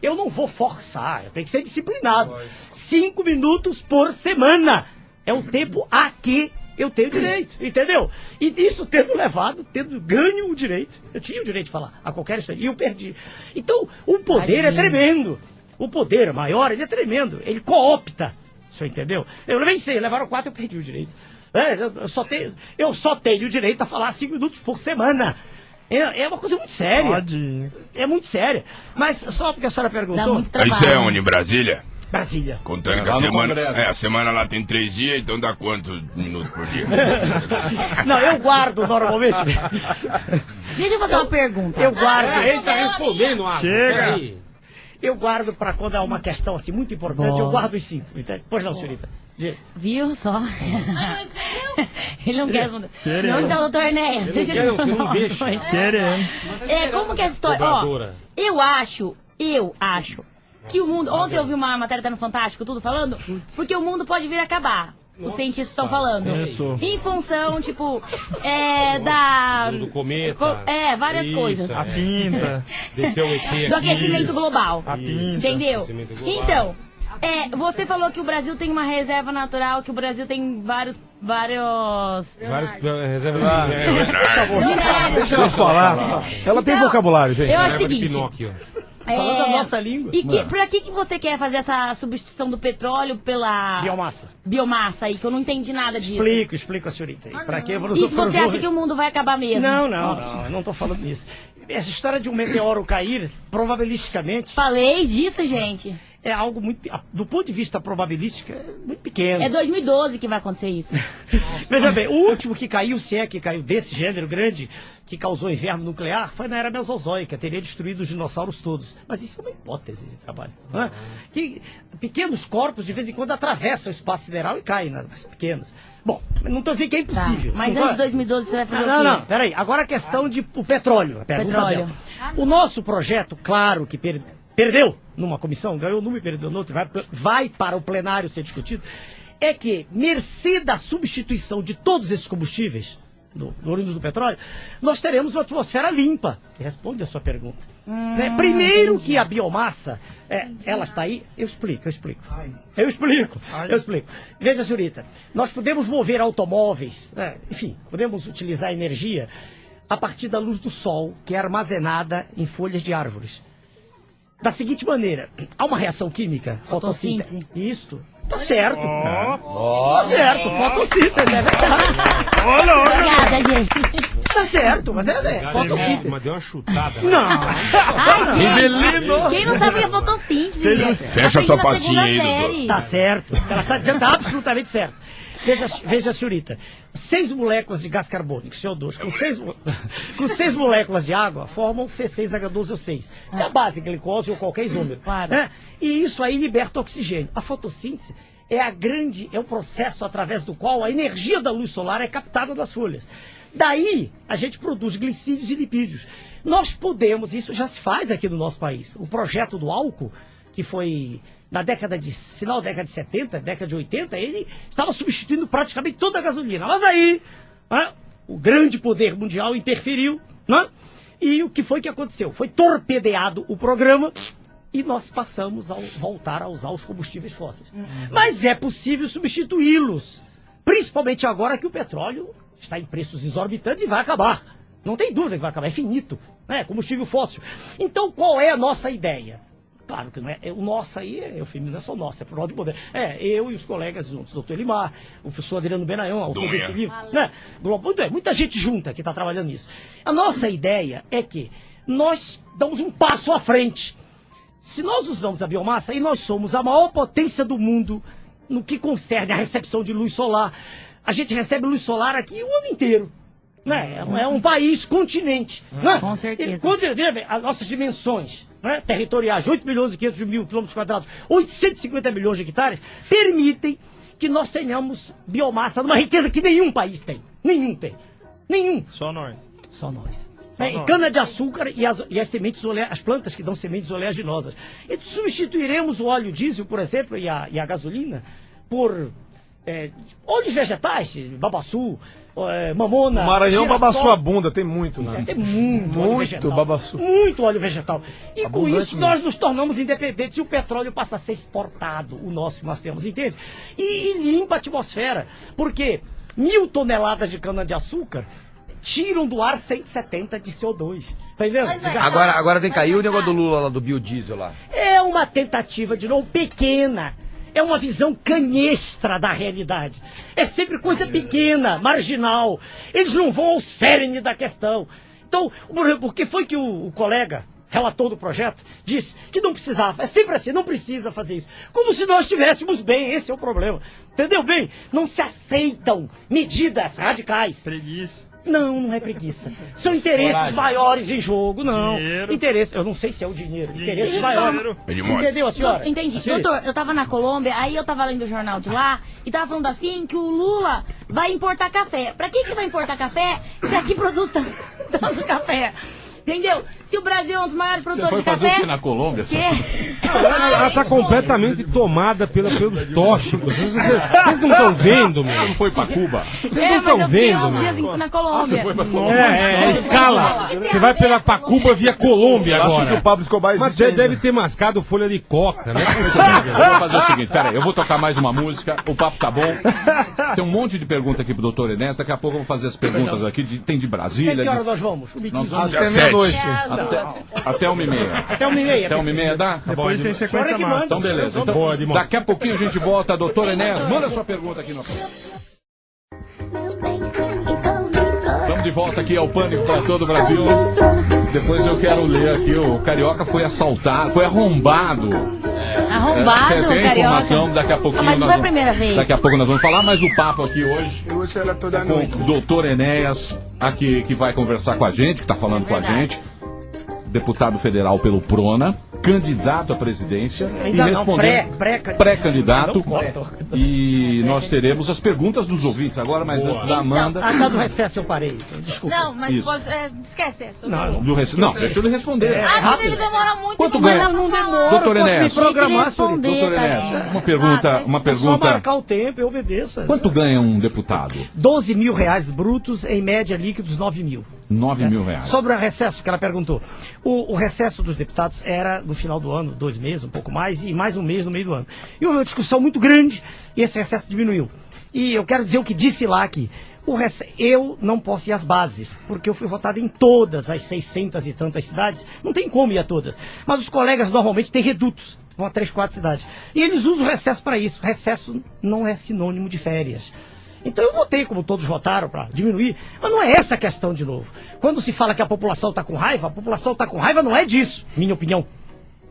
eu não vou forçar, eu tenho que ser disciplinado. 5 minutos por semana. É o tempo a que eu tenho direito, entendeu? E isso tendo ganho o direito. Eu tinha o direito de falar a qualquer instante, e eu perdi. Então, o poder é tremendo. O poder maior, ele é tremendo. Ele coopta. O senhor entendeu? Eu nem sei, levaram 4, eu perdi o direito. Eu só tenho o direito a falar 5 minutos por semana. É uma coisa muito séria. Pode. É muito séria. Mas só porque a senhora perguntou. Isso é onde? Em Brasília? Brasília. Contando que a semana lá tem 3 dias, então dá quantos minutos por dia? Não, eu guardo normalmente. Deixa eu fazer uma pergunta. Eu guardo. Ele tá respondendo, Chega. Eu guardo pra quando há uma questão assim muito importante, eu guardo os 5. Pois não, senhorita. Viu só? Ele não quer responder. Não, então, doutor Enéas, deixa eu Você não deixa. como que é essa história? Ó, eu acho que o mundo... Ontem eu vi uma matéria, tá no Fantástico, tudo falando, porque o mundo pode vir a acabar. Os cientistas estão falando. Isso. Em função, tipo, do cometa. Várias coisas. A pinta. Desceu o ET. Do aquecimento global. A pinta. Entendeu? Então... você falou que o Brasil tem uma reserva natural, que o Brasil tem vários reservas minérios. Deixa ela falar. Ela tem vocabulário, gente. Eu acho o seguinte. Falando a nossa língua. E pra que você quer fazer essa substituição do petróleo pela biomassa aí, que eu não entendi nada disso. Explico a senhorita aí. Pra que eu E se você acha que o mundo vai acabar mesmo? Não, eu não tô falando nisso. Essa história de um meteoro cair, probabilisticamente... Falei disso, gente. É algo muito... Do ponto de vista probabilístico, é muito pequeno. É 2012 que vai acontecer isso. Veja bem, o último que caiu, se é que caiu desse gênero grande, que causou inverno nuclear, foi na era mesozoica, teria destruído os dinossauros todos. Mas isso é uma hipótese de trabalho. Né? Que pequenos corpos, de vez em quando, atravessam o espaço sideral e caem, né? Mas são pequenos. Bom, não estou dizendo que é impossível. Mas antes de 2012 você vai fazer o quê? Não, peraí. Agora a questão de o petróleo. A pergunta dela. O nosso projeto, claro que perdeu numa comissão, ganhou numa e perdeu noutra, vai para o plenário ser discutido, é que, mercê da substituição de todos esses combustíveis, do oriundo do petróleo, nós teremos uma atmosfera limpa. Responde a sua pergunta. Né? Primeiro que a biomassa, ela está aí, eu explico. Veja, senhorita, nós podemos mover automóveis, enfim, podemos utilizar energia a partir da luz do sol, que é armazenada em folhas de árvores. Da seguinte maneira, há uma reação química, fotossíntese. Isso. Tá certo. Tá certo, fotossíntese, é verdade. Obrigada, gente. Tá certo, mas é fotossíntese. Mas deu uma chutada. Não. Ai, gente, quem não sabe o que é fotossíntese? Fecha sua pastinha aí, doutor. Tá certo. Ela está dizendo tá absolutamente certo. Veja, senhorita, 6 moléculas de gás carbônico, CO2, com 6 moléculas de água, formam C6H12O6, que é a base, glicose ou qualquer isômero. Claro. Né? E isso aí liberta oxigênio. A fotossíntese é o processo através do qual a energia da luz solar é captada das folhas. Daí, a gente produz glicídios e lipídios. Nós podemos, isso já se faz aqui no nosso país, o projeto do álcool, que foi... final da década de 70, década de 80, ele estava substituindo praticamente toda a gasolina. Mas aí, o grande poder mundial interferiu, né? E o que foi que aconteceu? Foi torpedeado o programa e nós passamos a voltar a usar os combustíveis fósseis. Mas é possível substituí-los, principalmente agora que o petróleo está em preços exorbitantes e vai acabar. Não tem dúvida que vai acabar, é finito, né? Combustível fóssil. Então, qual é a nossa ideia? Claro que não é. O nosso aí é eufemismo, não é só nosso, é plural de poder. Eu e os colegas juntos, doutor Elimar, o professor Adriano Benayon, autor desse livro. Né? Muita gente junta que está trabalhando nisso. A nossa ideia é que nós damos um passo à frente. Se nós usamos a biomassa, aí nós somos a maior potência do mundo no que concerne a recepção de luz solar. A gente recebe luz solar aqui o ano inteiro. Né? É um país continente. Né? Com certeza. Veja bem, as nossas dimensões, né, territoriais, 8 milhões e 500 mil quilômetros quadrados, 850 milhões de hectares, permitem que nós tenhamos biomassa numa riqueza que nenhum país tem. Nenhum tem. Nenhum. Só nós. Só nós. Cana-de-açúcar e as sementes as plantas que dão sementes oleaginosas. E substituiremos o óleo diesel, por exemplo, e a gasolina por óleos vegetais, babaçu, mamona. O Maranhão babaçu a bunda, tem muito, né? Tem muito babaçu. Muito óleo vegetal. E com Abundante isso nós nos tornamos independentes e o petróleo passa a ser exportado, o nosso que nós temos, entende? E limpa a atmosfera. Porque 1.000 toneladas de cana-de-açúcar tiram do ar 170 de CO2. Tá entendendo? Agora tem que cair o negócio do Lula lá, do biodiesel lá. É uma tentativa, de novo, pequena. É uma visão canhestra da realidade. É sempre coisa pequena, marginal. Eles não vão ao cerne da questão. Então, por que foi que o colega, relator do projeto, disse que não precisava? É sempre assim, não precisa fazer isso. Como se nós estivéssemos bem, esse é o problema. Entendeu bem? Não se aceitam medidas radicais. Preguiça. Não é preguiça. São interesses maiores em jogo, não. Interesse, eu não sei se é o dinheiro. Interesses maiores. Entendeu, a senhora? Entendi. Doutor, eu tava na Colômbia, aí eu tava lendo o jornal de lá e tava falando assim que o Lula vai importar café. Pra que vai importar café se aqui produz tanto café? Entendeu? Se o Brasil é um dos maiores produtores de café... Você foi fazer o que na Colômbia? Ela tá completamente tomada pelos tóxicos. Vocês não estão vendo, meu? Você não foi pra Cuba? Vocês não estão vendo, uns dias na Colômbia. Você foi pra Colômbia? É escala. Você vai pra Cuba via Colômbia agora. Acho que o Pablo Escobar Mas deve ter mascado folha de coca, né? Eu vou fazer o seguinte, peraí, eu vou tocar mais uma música, o papo tá bom. Tem um monte de pergunta aqui pro doutor Enéas, daqui a pouco eu vou fazer as perguntas aqui, tem de Brasília. Que horas nós vamos? Nós vamos até meia-noite. Até 1h30. Até 1h30. Até 1h30 dá? Depois tem sequência massa. Então beleza. Então, daqui a pouquinho a gente volta. Doutor Enéas, manda sua pergunta aqui no... Estamos de volta aqui ao Pânico para todo o Brasil. Depois eu quero ler aqui, o Carioca foi assaltado, foi arrombado. Arrombado, tem Carioca. Informação, daqui a pouquinho. Mas não foi a primeira vez. Daqui a pouco nós vamos falar, mas o papo aqui hoje com o doutor Enéas, aqui que vai conversar com a gente, que está falando com a gente. Deputado federal pelo PRONA, candidato à presidência ainda e respondendo pré-candidato. E nós teremos as perguntas dos ouvintes agora, mas antes da Amanda. Então, do recesso eu parei. Desculpa. Não, mas esquece essa. Não, deixa ele responder. Mas ele demora muito. Quanto ganha? Não demora. Doutor Enéas. Doutor Enéas, uma pergunta. Só marcar o tempo, eu obedeço. Quanto ganha um deputado? R$12 mil brutos, em média líquidos 9 mil. 9 mil reais. Sobre o recesso que ela perguntou. O recesso dos deputados era no final do ano, 2 meses, um pouco mais, e mais um mês no meio do ano. E houve uma discussão muito grande e esse recesso diminuiu. E eu quero dizer o que disse lá aqui. Eu não posso ir às bases, porque eu fui votado em todas as 600 e tantas cidades. Não tem como ir a todas. Mas os colegas normalmente têm redutos. Vão a 3, 4 cidades. E eles usam o recesso para isso. Recesso não é sinônimo de férias. Então eu votei, como todos votaram, para diminuir, mas não é essa a questão de novo. Quando se fala que a população está com raiva, a população está com raiva não é disso, minha opinião.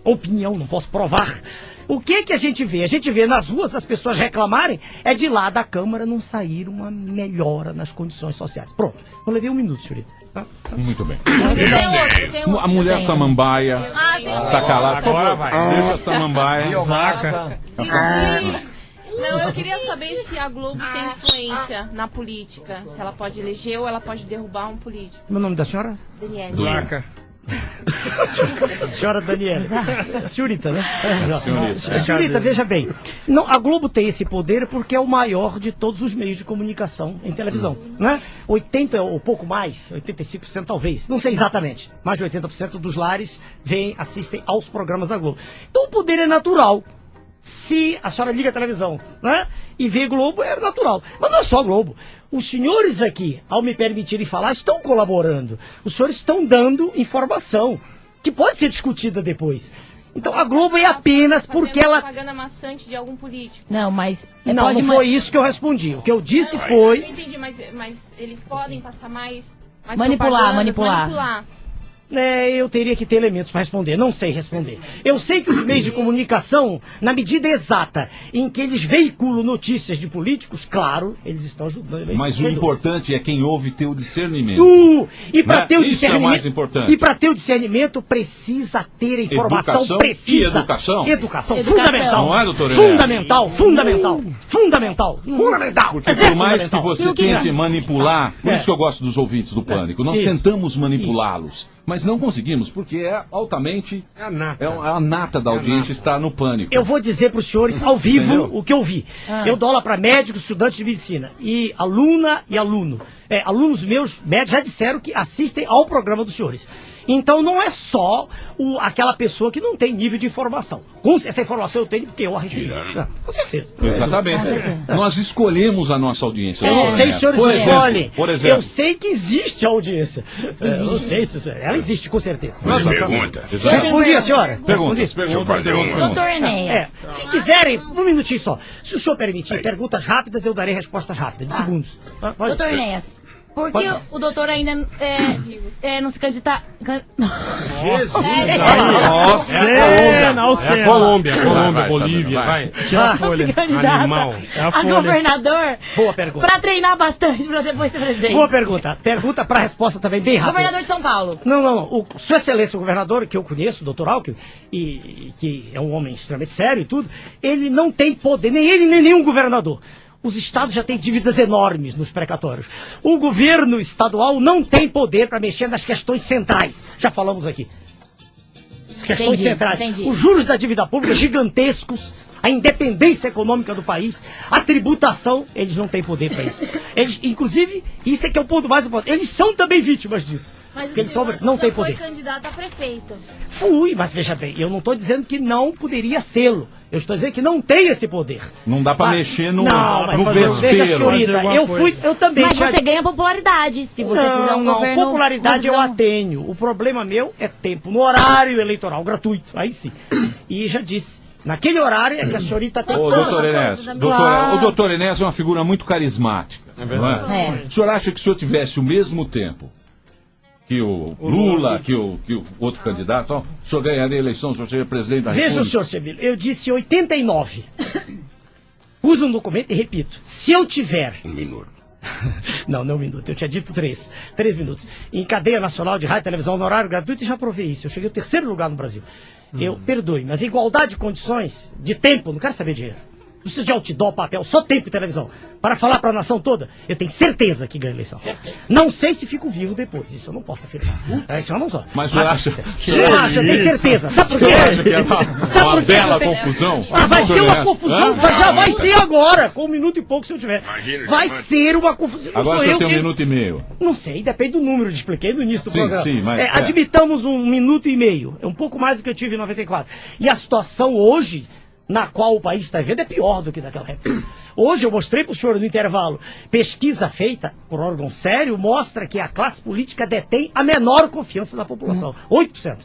Opinião, não posso provar. O que a gente vê? A gente vê nas ruas as pessoas reclamarem, é de lá da Câmara não sair uma melhora nas condições sociais. Pronto, não levei 1 minuto, senhorita. Tá? Muito bem. Tem outro. A mulher samambaia está calada. Agora vai. Deixa a samambaia. Saca. Não, eu queria saber se a Globo tem influência na política. Se ela pode eleger ou ela pode derrubar um político. Meu nome da senhora? Daniela. Zaca. Senhora Daniela. Senhorita, né? Senhorita, veja bem. Não, a Globo tem esse poder porque é o maior de todos os meios de comunicação em televisão, né? 80% ou pouco mais, 85% talvez, não sei exatamente. Mais de 80% dos lares assistem aos programas da Globo. Então o poder é natural. Se a senhora liga a televisão, né, e vê Globo, é natural. Mas não é só Globo. Os senhores aqui, ao me permitirem falar, estão colaborando. Os senhores estão dando informação, que pode ser discutida depois. Então a Globo é apenas porque ela... propaganda maçante de algum político. Não, mas... Não foi isso que eu respondi. O que eu disse foi... Eu entendi, mas eles podem passar mais manipular. Eu teria que ter elementos para responder. Não sei responder. Eu sei que os meios de comunicação, na medida exata em que eles veiculam notícias de políticos, claro, eles estão ajudando. Mas o importante é quem ouve ter o discernimento. E para ter o discernimento, isso é o mais importante. E para ter o discernimento, precisa ter a informação educação precisa. E educação. Educação. Fundamental. Não é, doutor? Fundamental. Porque por mais que você tente manipular, por isso que eu gosto dos ouvintes do Pânico, nós tentamos manipulá-los. Mas não conseguimos, porque é altamente... a nata da audiência está no Pânico. Eu vou dizer para os senhores, ao vivo, o que eu vi. Eu dou aula para médicos, estudantes de medicina. E aluna e aluno. Alunos meus, médicos, já disseram que assistem ao programa dos senhores. Então não é só aquela pessoa que não tem nível de informação. Essa informação eu tenho porque eu a recebi. Com certeza. Exatamente. Nós escolhemos a nossa audiência. Eu não sei se os senhores escolhem. Por exemplo. Eu sei que existe a audiência. Eu não sei se ela existe, com certeza. Pergunta. Respondi a senhora. Pergunta. Doutor Enéas. Se quiserem, um minutinho só. Se o senhor permitir perguntas rápidas, eu darei respostas rápidas, de segundos. Doutor Enéas. Por que o doutor ainda não se candidata... Nossa! É a Colômbia, Bolívia, vai. Tira a folha. Animal. A governador. Boa pergunta. Pra treinar bastante pra depois ser presidente. Boa pergunta. Pergunta pra resposta também bem rápida. Governador de São Paulo. Não. Sua Excelência, o governador, que eu conheço, o doutor Alckmin, e que é um homem extremamente sério e tudo, ele não tem poder, nem ele, nem nenhum governador. Os estados já têm dívidas enormes nos precatórios. O governo estadual não tem poder para mexer nas questões centrais. Já falamos aqui. Questões centrais. Os juros da dívida pública gigantescos, a independência econômica do país, a tributação, eles não têm poder para isso. Eles, inclusive, isso é que é o ponto mais importante. Eles são também vítimas disso. Mas porque eles não têm poder. Foi candidato a prefeito. Fui, mas veja bem, eu não estou dizendo que não poderia sê-lo. Eu estou dizendo que não tem esse poder. Não dá para mexer no veja, senhorita, eu também... Mas você ganha popularidade, se você quiser um governo... Popularidade eu a tenho. O problema meu é tempo no horário eleitoral gratuito. Aí sim. E já disse, naquele horário é que a senhorita tem... Doutor Enéas, o doutor Enéas é uma figura muito carismática. É verdade. O senhor acha que se eu tivesse o mesmo tempo que o Lula, que o outro candidato, o senhor ganharia a eleição, o senhor seria presidente da República? Veja, senhor Sebilo, eu disse 89. Pus um documento e repito, se eu tiver... Um minuto. Não um minuto, eu tinha dito 3 minutos. Em cadeia nacional de rádio e televisão no horário gratuito, e já provei isso. Eu cheguei ao 3º lugar no Brasil. Eu, perdoe, mas igualdade de condições, de tempo, não quero saber dinheiro. Não precisa de outdoor, papel, só tempo e televisão. Para falar para a nação toda, eu tenho certeza que ganho a eleição. Não sei se fico vivo depois, isso eu não posso afirmar. Isso eu não sou. Mas você acha? Eu tenho certeza. Sabe por quê? Uma bela confusão. Vai ser uma confusão, já vai ser agora, com 1 minuto e pouco se eu tiver. Vai ser uma confusão. Agora você tem 1 minuto e meio. Não sei, depende do número, expliquei no início do programa. Sim, mas... admitamos 1 minuto e meio, é um pouco mais do que eu tive em 94. E a situação hoje, na qual o país está vivendo, é pior do que daquela época. Hoje eu mostrei para o senhor no intervalo, pesquisa feita por órgão sério mostra que a classe política detém a menor confiança da população, 8%.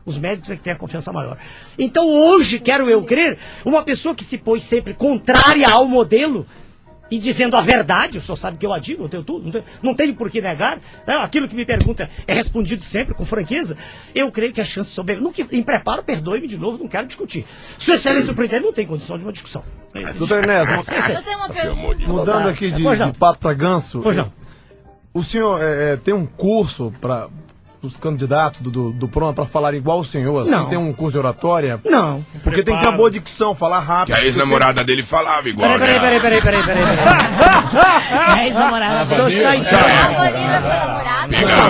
Os médicos é que têm a confiança maior. Então hoje, quero eu crer, uma pessoa que se pôs sempre contrária ao modelo e dizendo a verdade, o senhor sabe que eu a digo, eu tenho tudo, não tenho por que negar, né? Aquilo que me pergunta é respondido sempre com franqueza. Eu creio que a chance de soberania, em preparo, perdoe-me de novo, não quero discutir. Sua Excelência o Presidente não tem condição de uma discussão. Doutor Enéas, Eu tenho uma pergunta. mudando aqui de pato para ganso, o senhor tem um curso para os candidatos do PRONA para falar igual o senhor? Assim, não. Tem um curso de oratória? Não. Porque tem que ter uma boa dicção, falar rápido. Que a ex-namorada dele falava igual. Peraí. A ex-namorada. O senhor está em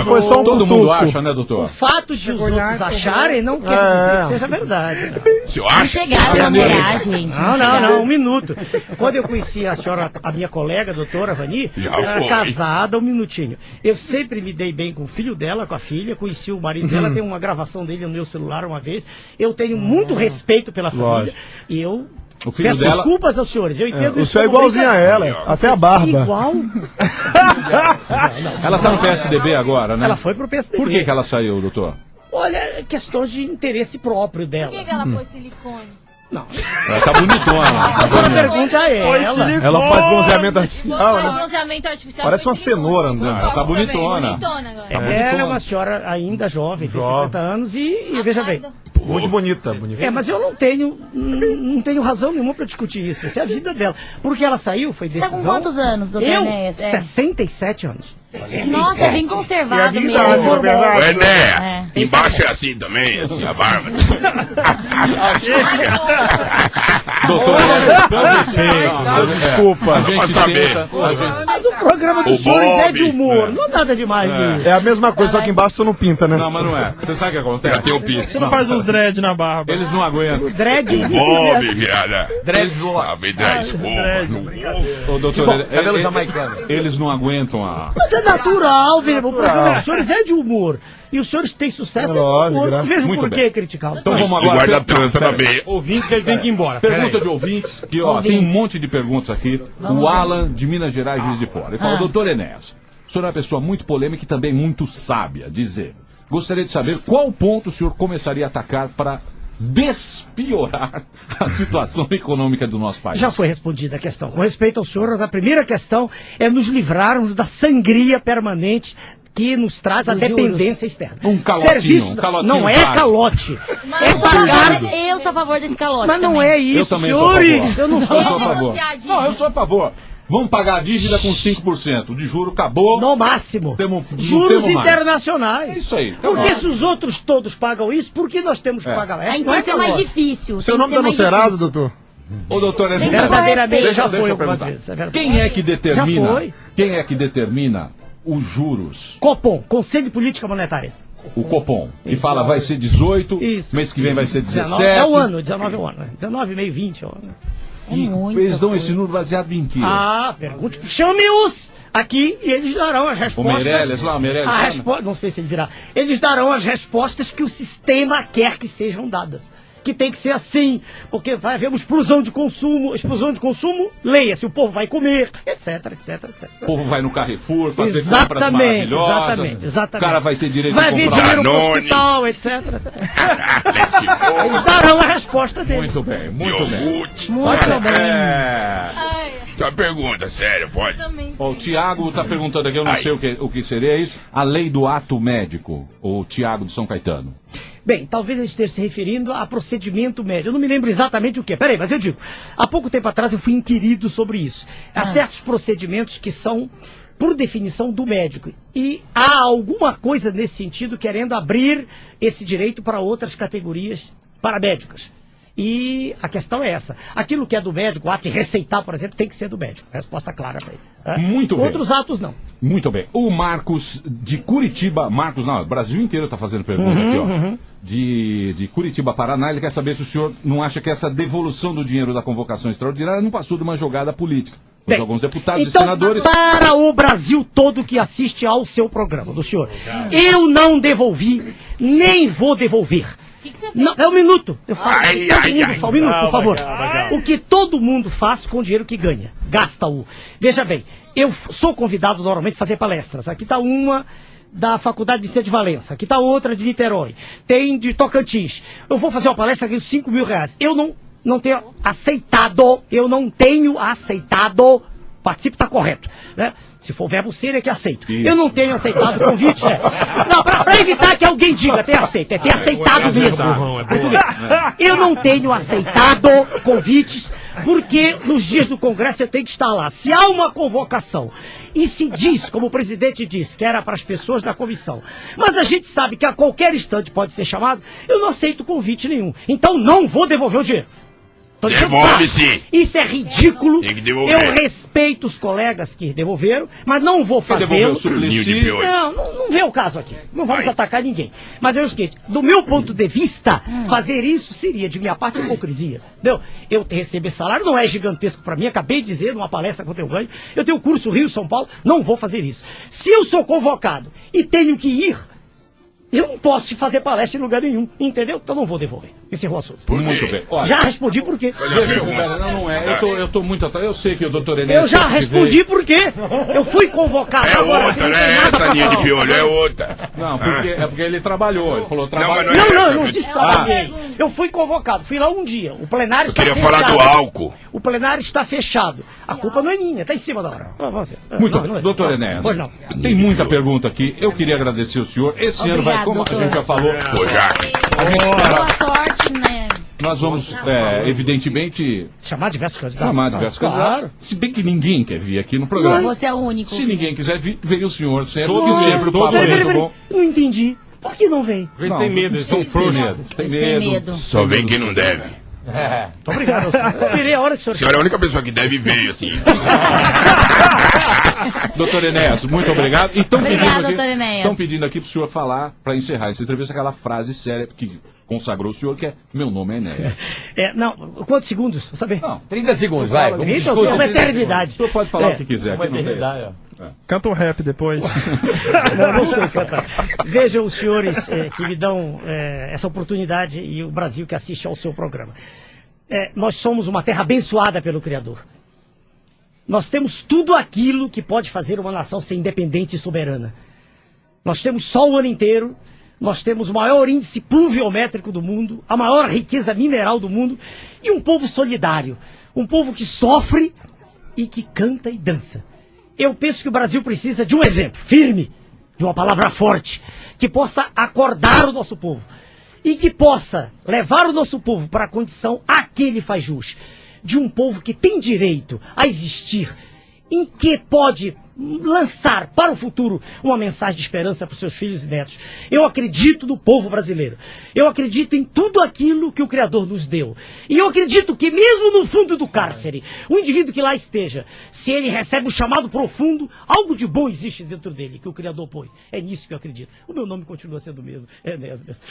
Foi só um Todo mundo acha, né, doutor? O fato de os outros acharem não quer dizer que seja verdade. Né? Se eu acho. Chegaram a namorar, gente. Não, 1 minuto. Quando eu conheci a senhora, a minha colega, a doutora Vani, era casada, 1 minutinho. Eu sempre me dei bem com o filho dela, com a filha, conheci o marido dela, tem uma gravação dele no meu celular uma vez. Eu tenho muito respeito pela família e eu peço desculpas aos senhores. Eu entendo o senhor é igualzinho a ela, até a barba. Igual? Ela tá no PSDB agora, né? Ela foi pro PSDB. Por que ela saiu, doutor? Olha, questões de interesse próprio dela. Por que ela pôs silicone? Não. Ela tá bonitona. Essa pergunta é ela faz bronzeamento artificial, né? Bronzeamento artificial. Parece uma cenoura andando. Ela tá bonitona. Agora. Tá Ela é bonitona. uma senhora ainda jovem, tem 50 anos e veja bem. Muito bonita. Mas eu não tenho razão nenhuma para discutir isso. Essa é a vida dela. Porque ela saiu, foi decisão. Você tá com quantos anos, doutor Eu? Enéas? 67 anos. Nossa, é bem conservado mesmo. Ô, Ené, embaixo é assim também, assim, a barba. Doutor, desculpa. A gente saber. Mas o programa dos senhores é de humor. Não é nada demais nisso. É a mesma coisa, só que embaixo você não pinta, né? Não, mas não é. Você sabe o que acontece? Tem o pinto. Você não faz uns dread na barba. Eles não aguentam. O dread. O Bob, viada. Dread. Ô, doutor, Cabelo jamaicano. eles não aguentam a... Mas é natural, velho. O programa dos senhores é de humor. E os senhores têm sucesso. Não vejo Muito por bem. que criticá-lo. Então vamos E agora... guarda a trança na meia. Ouvinte que ele tem que ir embora. Pergunta de ouvintes, que ó, tem um monte de perguntas aqui. O Alan, de Minas Gerais, Juiz de Fora. Ele fala, doutor Enéas, o senhor é uma pessoa muito polêmica e também muito sábia, dizer. Gostaria de saber qual ponto o senhor começaria a atacar para despiorar a situação econômica do nosso país. Já foi respondida a questão. Com respeito ao senhor, a primeira questão é nos livrarmos da sangria permanente que nos traz a dependência externa. Um calotinho, um calotinho não é básico. calote. É pagar. Eu sou a favor desse calote. Mas não também. é isso, Eu também senhores. sou a favor. Eu não Eu sou sou a favor. Não, eu sou a favor. Vamos pagar a dívida com 5%. De juro acabou. No máximo. Não Juros temos mais. internacionais. É isso aí. Porque se os outros todos pagam isso, por que nós temos que pagar? Aí então isso é mais difícil. Seu nome tá no Serasa, doutor? Ô, doutor Enéas, Verdadeiramente já deixa foi eu algumas perguntar. vezes. É verdade. Quem é que determina? Já foi. Quem é que determina os juros? Copom, Conselho de Política Monetária. O Copom. E fala, vai ser 18, Isso. mês que vem vai ser 17. É o ano, 19 é o ano. 19, meio 20 é o ano. E eles dão esse número baseado em quê? Pergunte. Chame-os aqui e eles darão as respostas. O Meirelles lá, o Meirelles. Não sei se ele virá. Eles darão as respostas que o sistema quer que sejam dadas. Que tem que ser assim, porque vai haver uma explosão de consumo. Explosão de consumo, leia-se, o povo vai comer, etc, etc, etc. O povo vai no Carrefour fazer compras maravilhosas. Exatamente. O cara vai ter direito vai a ver comprar dinheiro pro Danone. hospital, etc. Eles darão a resposta deles. Muito bem, muito bem. Muito bem. Uma pergunta, sério, pode? Ó, o Tiago está perguntando aqui, eu não sei o que seria isso. A lei do ato médico, o Tiago de São Caetano. Bem, talvez ele esteja se referindo a procedimento médico. Eu não me lembro exatamente o que. Peraí, mas eu digo, há pouco tempo atrás eu fui inquirido sobre isso. Há certos procedimentos que são, por definição, do médico. E há alguma coisa nesse sentido querendo abrir esse direito para outras categorias paramédicas. E a questão é essa. Aquilo que é do médico, o ato de receitar, por exemplo, tem que ser do médico. Resposta clara para ele. Muito bem. Outros atos não. Muito bem. O Marcos de Curitiba, o Brasil inteiro está fazendo pergunta aqui, ó. De Curitiba, Paraná, ele quer saber se o senhor não acha que essa devolução do dinheiro da convocação extraordinária não passou de uma jogada política. Pois alguns deputados então, e senadores... para o Brasil todo que assiste ao seu programa, do senhor, eu não devolvi, nem vou devolver. Não, é um minuto. Eu falo. Um minuto, por favor. O que todo mundo faz com o dinheiro que ganha. Gasta-o. Veja bem, eu sou convidado normalmente a fazer palestras. Aqui está uma da Faculdade de Ciência de Valença. Aqui está outra de Niterói. Tem de Tocantins. Eu vou fazer uma palestra, ganho 5 mil reais. Eu não tenho aceitado. Participe, está correto. Né? Se for verbo ser, é que aceito. Isso. Eu não tenho aceitado o convite. Não, para evitar que alguém diga, tem aceito. É ter aceitado mesmo. Eu não tenho aceitado convites, porque nos dias do Congresso eu tenho que estar lá. Se há uma convocação e se diz, como o presidente disse, que era para as pessoas da comissão, mas a gente sabe que a qualquer instante pode ser chamado, eu não aceito convite nenhum. Então não vou devolver o dinheiro. Devolve-se. Isso é ridículo. Tem que devolver. Eu respeito os colegas que devolveram, mas não vou fazê-lo. Não vê o caso aqui. Não vamos atacar ninguém. Mas é o seguinte, do meu ponto de vista, fazer isso seria, de minha parte, hipocrisia. Entendeu? Eu receber salário não é gigantesco para mim. Acabei de dizer numa palestra que eu ganho. Eu tenho curso Rio, São Paulo. Não vou fazer isso. Se eu sou convocado e tenho que ir, Eu não posso te fazer palestra em lugar nenhum, entendeu? Então não vou devolver. Encerrou o assunto. Muito bem. Olha, já respondi por quê. Não é. Eu tô muito atrás. Eu sei que o doutor Enéas... Eu já respondi por quê. Eu fui convocado. É agora, outra, não é essa linha de piolho, é outra. Não, porque ele trabalhou. Ele falou trabalho. Não, eu não disse trabalhei. Eu fui convocado. Fui lá um dia. O plenário está fechado. Eu queria falar do álcool. O plenário está fechado. A culpa não é minha, está em cima da hora. Muito bem. Doutor Enéas, tem muita pergunta aqui. Eu queria agradecer o senhor. Esse ano vai, como a gente já falou... Boa sorte, né? Nós vamos, evidentemente... Chamar diversos candidatos. Claro. Se bem que ninguém quer vir aqui no programa. Você é o único. Se ninguém quiser vir, veio o senhor sempre. Sempre o papo é muito bom. Não entendi. Por que não vem? Eles têm medo, eles são frouxos. Tem medo. Só vem quem não deve. Muito obrigado. Eu virei a hora que o senhor... A senhora é a única pessoa que deve vir, assim. Doutor Enéas, muito obrigado. E estão pedindo aqui pro senhor falar, para encerrar essa entrevista, aquela frase séria que consagrou o senhor, que é: meu nome é Enéas. Não, quantos segundos? Vou saber. Não, 30 segundos, vai. Vamos discutir. É uma eternidade. O senhor pode falar o que quiser. Uma eternidade, Canta um rap depois. Não sei cantar. Vejam os senhores que me dão essa oportunidade e o Brasil que assiste ao seu programa. Nós somos uma terra abençoada pelo Criador. Nós temos tudo aquilo que pode fazer uma nação ser independente e soberana. Nós temos sol o ano inteiro, nós temos o maior índice pluviométrico do mundo, a maior riqueza mineral do mundo e um povo solidário, um povo que sofre e que canta e dança. Eu penso que o Brasil precisa de um exemplo firme, de uma palavra forte, que possa acordar o nosso povo e que possa levar o nosso povo para a condição a que ele faz jus, de um povo que tem direito a existir, em que pode lançar para o futuro uma mensagem de esperança para os seus filhos e netos. Eu acredito no povo brasileiro. Eu acredito em tudo aquilo que o Criador nos deu. E eu acredito que mesmo no fundo do cárcere, o indivíduo que lá esteja, se ele recebe um chamado profundo, algo de bom existe dentro dele, que o Criador põe. É nisso que eu acredito. O meu nome continua sendo o mesmo. É Enéas mesmo.